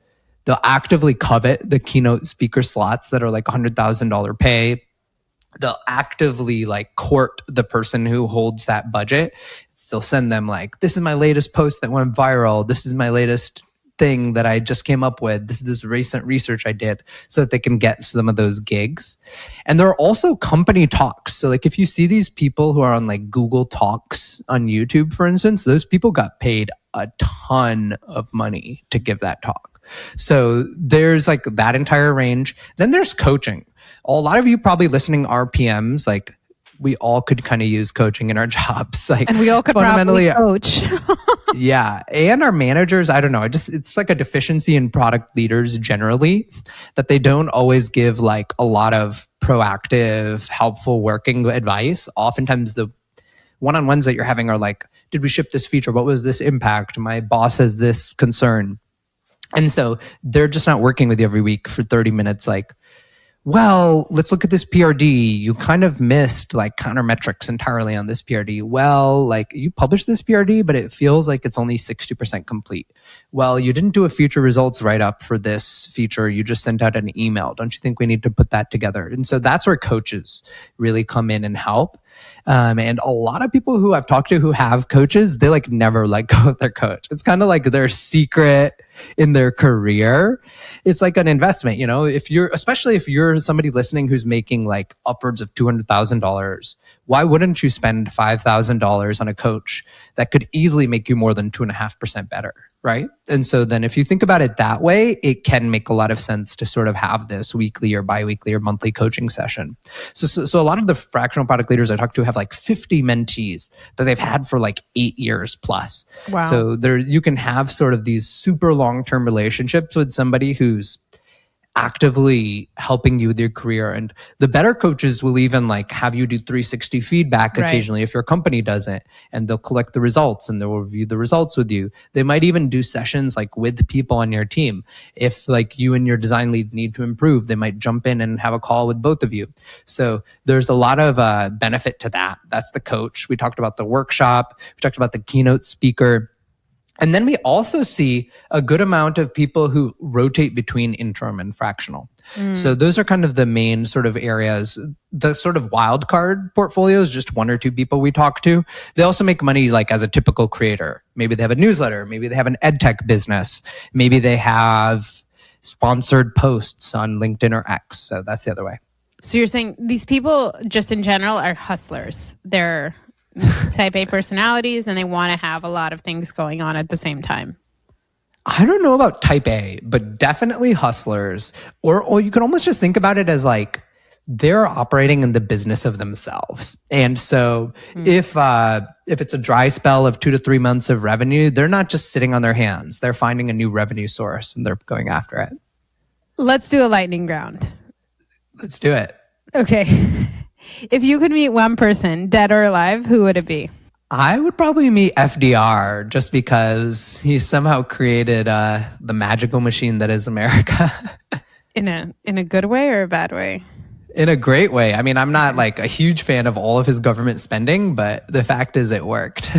they'll actively covet the keynote speaker slots that are like $100,000 pay. They'll actively like court the person who holds that budget. They'll send them like, this is my latest post that went viral. This is my latest thing that I just came up with. This is this recent research I did, so that they can get some of those gigs. And there are also company talks. So like if you see these people who are on like Google Talks on YouTube, for instance, those people got paid a ton of money to give that talk. So there's like that entire range. Then there's coaching. A lot of you probably listening are PMs. Like we all could kind of use coaching in our jobs. Like, and we all could probably coach. Yeah. And our managers, I don't know. It's like a deficiency in product leaders generally that they don't always give like a lot of proactive, helpful working advice. Oftentimes the one-on-ones that you're having are like, did we ship this feature? What was this impact? My boss has this concern. And so they're just not working with you every week for 30 minutes. Like, well, let's look at this PRD. You kind of missed like countermetrics entirely on this PRD. Well, like you published this PRD, but it feels like it's only 60% complete. Well, you didn't do a future results write-up for this feature. You just sent out an email. Don't you think we need to put that together? And so that's where coaches really come in and help. And a lot of people who I've talked to who have coaches, they like never let go of their coach. It's kind of like their secret in their career. It's like an investment, especially if you're somebody listening who's making like upwards of $200,000, why wouldn't you spend $5,000 on a coach that could easily make you more than 2.5% better? Right. And so then if you think about it that way, it can make a lot of sense to sort of have this weekly or biweekly or monthly coaching session. So a lot of the fractional product leaders I talk to have like 50 mentees that they've had for like 8 years plus. Wow. So you can have sort of these super long-term relationships with somebody who's actively helping you with your career. And the better coaches will even like have you do 360 feedback occasionally if your company doesn't, and they'll collect the results and they'll review the results with you. They might even do sessions like with people on your team. If like you and your design lead need to improve, they might jump in and have a call with both of you. So there's a lot of benefit to that. That's the coach. We talked about the workshop. We talked about the keynote speaker. And then we also see a good amount of people who rotate between interim and fractional. So those are kind of the main sort of areas. The sort of wild card portfolios, just one or two people we talk to. They also make money like as a typical creator. Maybe they have a newsletter. Maybe they have an ed tech business. Maybe they have sponsored posts on LinkedIn or X. So that's the other way. So you're saying these people just in general are hustlers. They're type A personalities and they want to have a lot of things going on at the same time. I don't know about type A, but definitely hustlers. Or you can almost just think about it as like they're operating in the business of themselves. And so if it's a dry spell of 2 to 3 months of revenue, they're not just sitting on their hands. They're finding a new revenue source and they're going after it. Let's do a lightning round. Let's do it. Okay. If you could meet one person, dead or alive, who would it be? I would probably meet FDR just because he somehow created the magical machine that is America. In a good way or a bad way? In a great way. I mean, I'm not like a huge fan of all of his government spending, but the fact is it worked.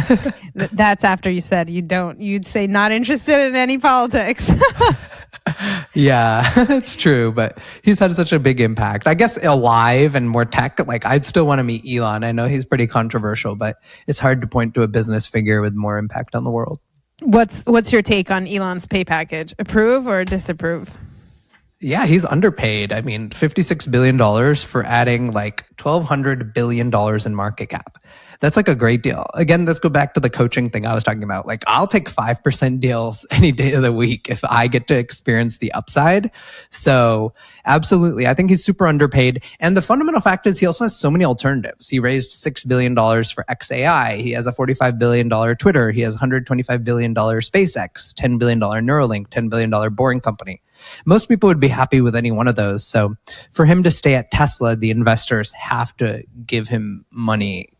That's after you said you'd say not interested in any politics. Yeah, it's true. But he's had such a big impact. I guess alive and more tech, like I'd still want to meet Elon. I know he's pretty controversial, but it's hard to point to a business figure with more impact on the world. What's your take on Elon's pay package? Approve or disapprove? Yeah, he's underpaid. I mean, $56 billion for adding like $1,200 billion in market cap. That's like a great deal. Again, let's go back to the coaching thing I was talking about. Like I'll take 5% deals any day of the week if I get to experience the upside. So absolutely. I think he's super underpaid. And the fundamental fact is he also has so many alternatives. He raised $6 billion for XAI. He has a $45 billion Twitter. He has $125 billion SpaceX, $10 billion Neuralink, $10 billion Boring Company. Most people would be happy with any one of those. So for him to stay at Tesla, the investors have to give him money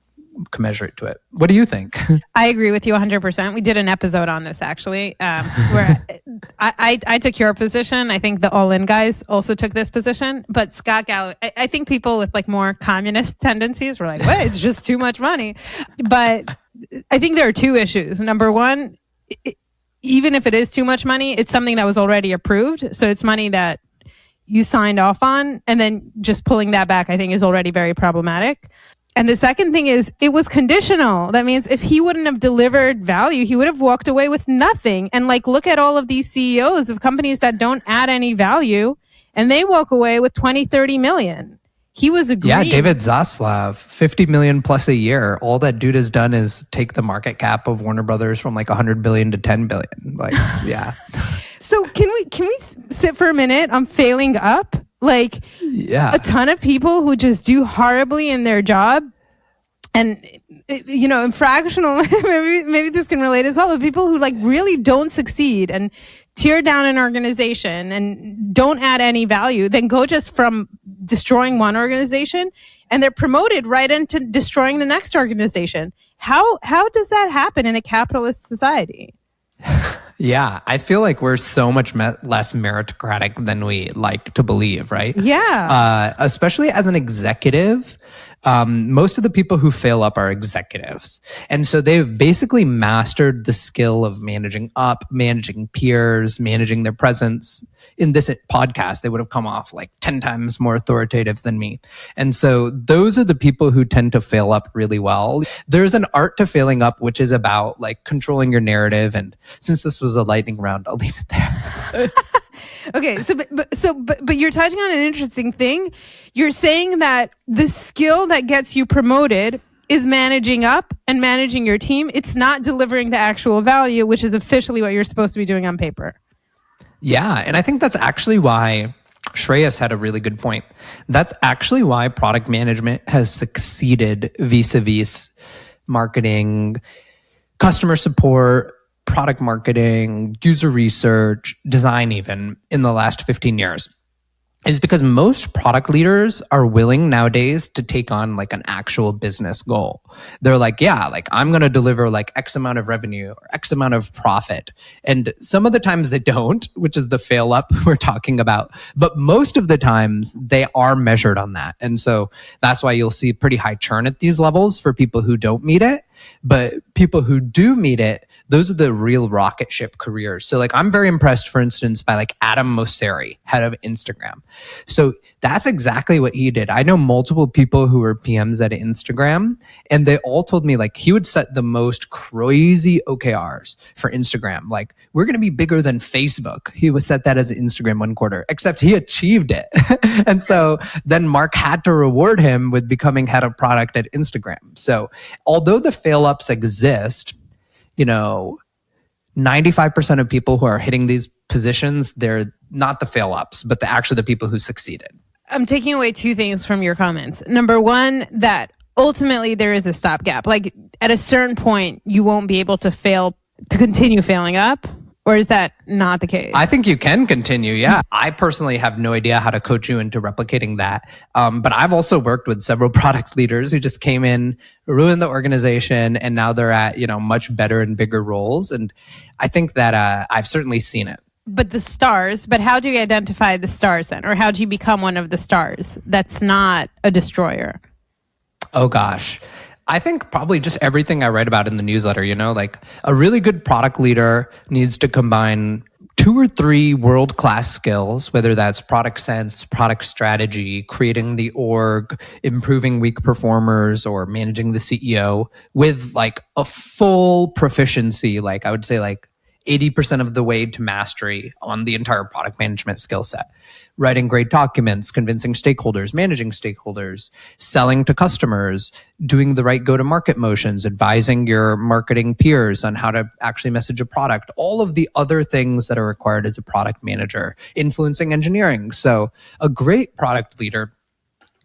commensurate to it. What do you think? I agree with you 100%. We did an episode on this actually, where I took your position. I think the all-in guys also took this position. But Scott Galloway, I think people with like more communist tendencies were like, "What? It's just too much money." But I think there are two issues. Number one, even if it is too much money, it's something that was already approved. So it's money that you signed off on, and then just pulling that back, I think, is already very problematic. And the second thing is it was conditional. That means if he wouldn't have delivered value, he would have walked away with nothing. And like, look at all of these CEOs of companies that don't add any value and they walk away with 20, 30 million. He was agreeing. Yeah, David Zaslav, 50 million plus a year. All that dude has done is take the market cap of Warner Brothers from like 100 billion to 10 billion. Like, yeah. So can we sit for a minute on failing up? Like, yeah, a ton of people who just do horribly in their job, and in fractional, maybe this can relate as well. But people who like really don't succeed and tear down an organization and don't add any value, then go just from destroying one organization and they're promoted right into destroying the next organization. How does that happen in a capitalist society? Yeah, I feel like we're so much less meritocratic than we like to believe, right? Yeah. Especially as an executive, most of the people who fail up are executives. And so they've basically mastered the skill of managing up, managing peers, managing their presence. In this podcast, they would have come off like 10 times more authoritative than me. And so those are the people who tend to fail up really well. There's an art to failing up, which is about like controlling your narrative. And since this was a lightning round, I'll leave it there. Okay, but you're touching on an interesting thing. You're saying that the skill that gets you promoted is managing up and managing your team. It's not delivering the actual value, which is officially what you're supposed to be doing on paper. Yeah, and I think that's actually why Shreyas had a really good point. That's actually why product management has succeeded vis-a-vis marketing, customer support, product marketing, user research, design even in the last 15 years. Is because most product leaders are willing nowadays to take on like an actual business goal. They're like, yeah, like I'm going to deliver like X amount of revenue or X amount of profit. And some of the times they don't, which is the fail up we're talking about. But most of the times they are measured on that. And so that's why you'll see pretty high churn at these levels for people who don't meet it. But people who do meet it, those are the real rocket ship careers. So like I'm very impressed, for instance, by like Adam Mosseri, head of Instagram. So that's exactly what he did. I know multiple people who were PMs at Instagram, and they all told me like he would set the most crazy OKRs for Instagram. Like we're going to be bigger than Facebook. He would set that as an Instagram one quarter, except he achieved it. And so then Mark had to reward him with becoming head of product at Instagram. So although the fail ups exist, 95% of people who are hitting these positions, they're not the fail ups, but actually the people who succeeded. I'm taking away two things from your comments. Number one, that ultimately there is a stopgap. Like at a certain point, you won't be able to continue failing up. Or is that not the case? I think you can continue. Yeah. I personally have no idea how to coach you into replicating that. But I've also worked with several product leaders who just came in, ruined the organization, and now they're at, much better and bigger roles. And I think that I've certainly seen it. But how do you identify the stars then? Or how do you become one of the stars that's not a destroyer? Oh, gosh. I think probably just everything I write about in the newsletter, like a really good product leader needs to combine 2 or 3 world-class skills, whether that's product sense, product strategy, creating the org, improving weak performers, or managing the CEO, with like a full proficiency, like I would say like 80% of the way to mastery on the entire product management skill set. Writing great documents, convincing stakeholders, managing stakeholders, selling to customers, doing the right go-to-market motions, advising your marketing peers on how to actually message a product, all of the other things that are required as a product manager, influencing engineering. So a great product leader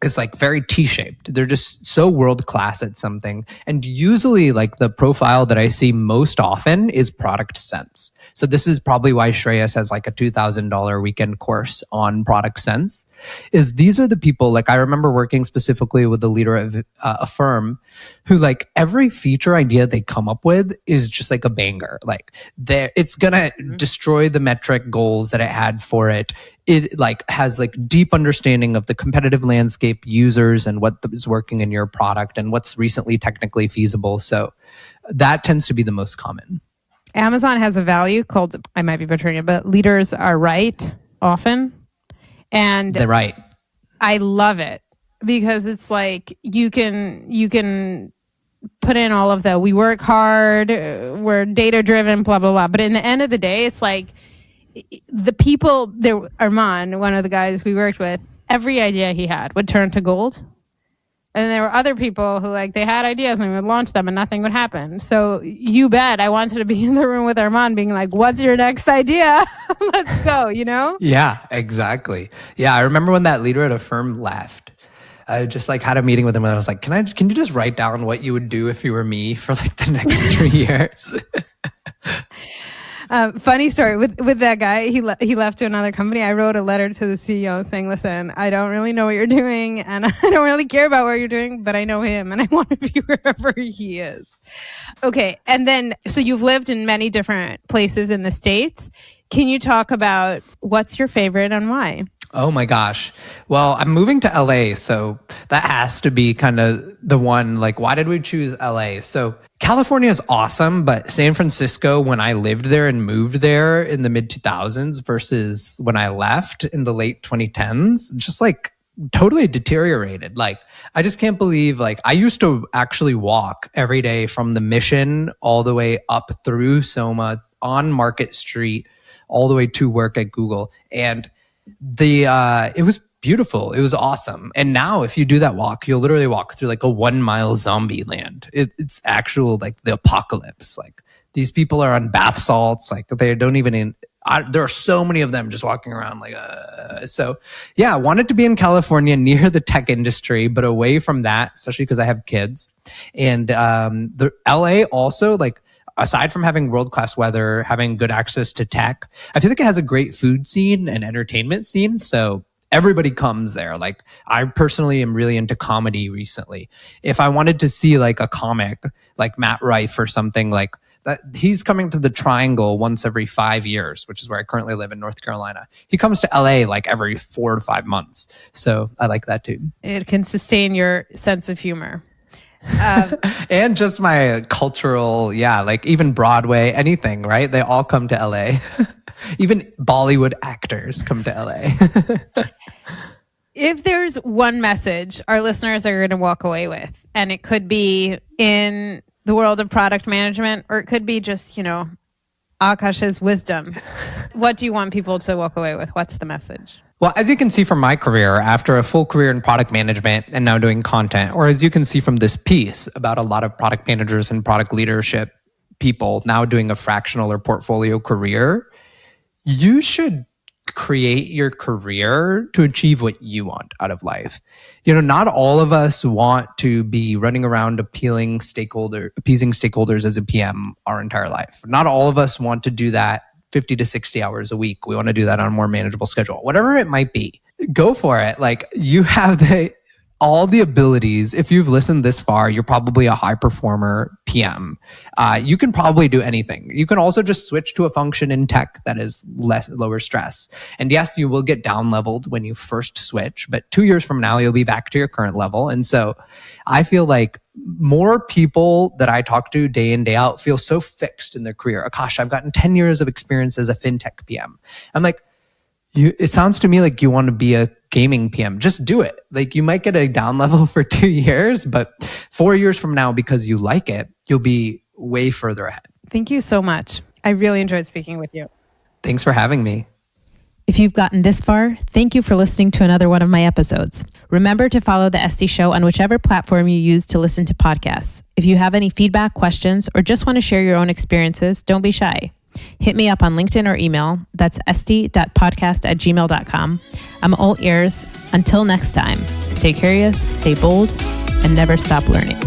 is like very T-shaped. They're just so world-class at something. And usually like the profile that I see most often is product sense. So this is probably why Shreyas has like a $2,000 weekend course on product sense, is these are the people, like I remember working specifically with the leader of a firm who like every feature idea they come up with is just like a banger. Like it's gonna destroy the metric goals that it had for it. It like has like deep understanding of the competitive landscape, users, and what is working in your product and what's recently technically feasible. So that tends to be the most common. Amazon has a value called, I might be butchering it, but leaders are right often. And they're right. I love it because it's like you can put in all of we work hard, we're data driven, blah, blah, blah. But in the end of the day, it's like the people there, Armand, one of the guys we worked with, every idea he had would turn to gold. And there were other people who like they had ideas and we would launch them and nothing would happen. So you bet I wanted to be in the room with Armand being like, what's your next idea? Let's go, Yeah, exactly. Yeah, I remember when that leader at a firm left. I just like had a meeting with him and I was like, can you just write down what you would do if you were me for like the next 3 years? Funny story with that guy. He left to another company. I wrote a letter to the CEO saying, listen, I don't really know what you're doing and I don't really care about what you're doing, but I know him and I want to be wherever he is. Okay. And then, so you've lived in many different places in the States. Can you talk about what's your favorite and why? Oh my gosh. Well, I'm moving to LA, so that has to be kind of the one, like, why did we choose LA? So California is awesome, but San Francisco, when I lived there and moved there in the mid 2000s versus when I left in the late 2010s, just like totally deteriorated. Like, I just can't believe, like, I used to actually walk every day from the Mission all the way up through Soma on Market Street, all the way to work at Google. And it was beautiful. It was awesome. And now if you do that walk, you'll literally walk through like a 1 mile zombie land. It's actual like the apocalypse. Like these people are on bath salts. Like they don't even there are so many of them just walking around like, so yeah, I wanted to be in California near the tech industry, but away from that, especially because I have kids. And the LA also, like, aside from having world-class weather, having good access to tech, I feel like it has a great food scene and entertainment scene. So everybody comes there. Like, I personally am really into comedy recently. If I wanted to see like a comic, like Matt Rife or something like that, he's coming to the Triangle once every 5 years, which is where I currently live in North Carolina. He comes to LA like every 4 to 5 months. So I like that too. It can sustain your sense of humor. And just my cultural, like even Broadway, anything, right? They all come to LA. Even Bollywood actors come to LA. If there's one message our listeners are going to walk away with, and it could be in the world of product management, or it could be just, Aakash's wisdom, what do you want people to walk away with? What's the message? Well, as you can see from my career, after a full career in product management and now doing content, or as you can see from this piece about a lot of product managers and product leadership people now doing a fractional or portfolio career, you should create your career to achieve what you want out of life. Not all of us want to be running around appeasing stakeholders as a PM our entire life. Not all of us want to do that 50 to 60 hours a week. We want to do that on a more manageable schedule. Whatever it might be, go for it. Like, you have all the abilities. If you've listened this far, you're probably a high performer PM. You can probably do anything. You can also just switch to a function in tech that is lower stress. And yes, you will get down leveled when you first switch, but 2 years from now, you'll be back to your current level. And so I feel like more people that I talk to day in, day out feel so fixed in their career. Aakash, I've gotten 10 years of experience as a fintech PM. I'm like, it sounds to me like you want to be a gaming PM. Just do it. Like, you might get a down level for 2 years, but 4 years from now, because you like it, you'll be way further ahead. Thank you so much. I really enjoyed speaking with you. Thanks for having me. If you've gotten this far, thank you for listening to another one of my episodes. Remember to follow the Estee Show on whichever platform you use to listen to podcasts. If you have any feedback, questions, or just want to share your own experiences, don't be shy. Hit me up on LinkedIn or email. That's esty.podcast@gmail.com. I'm all ears. Until next time, stay curious, stay bold, and never stop learning.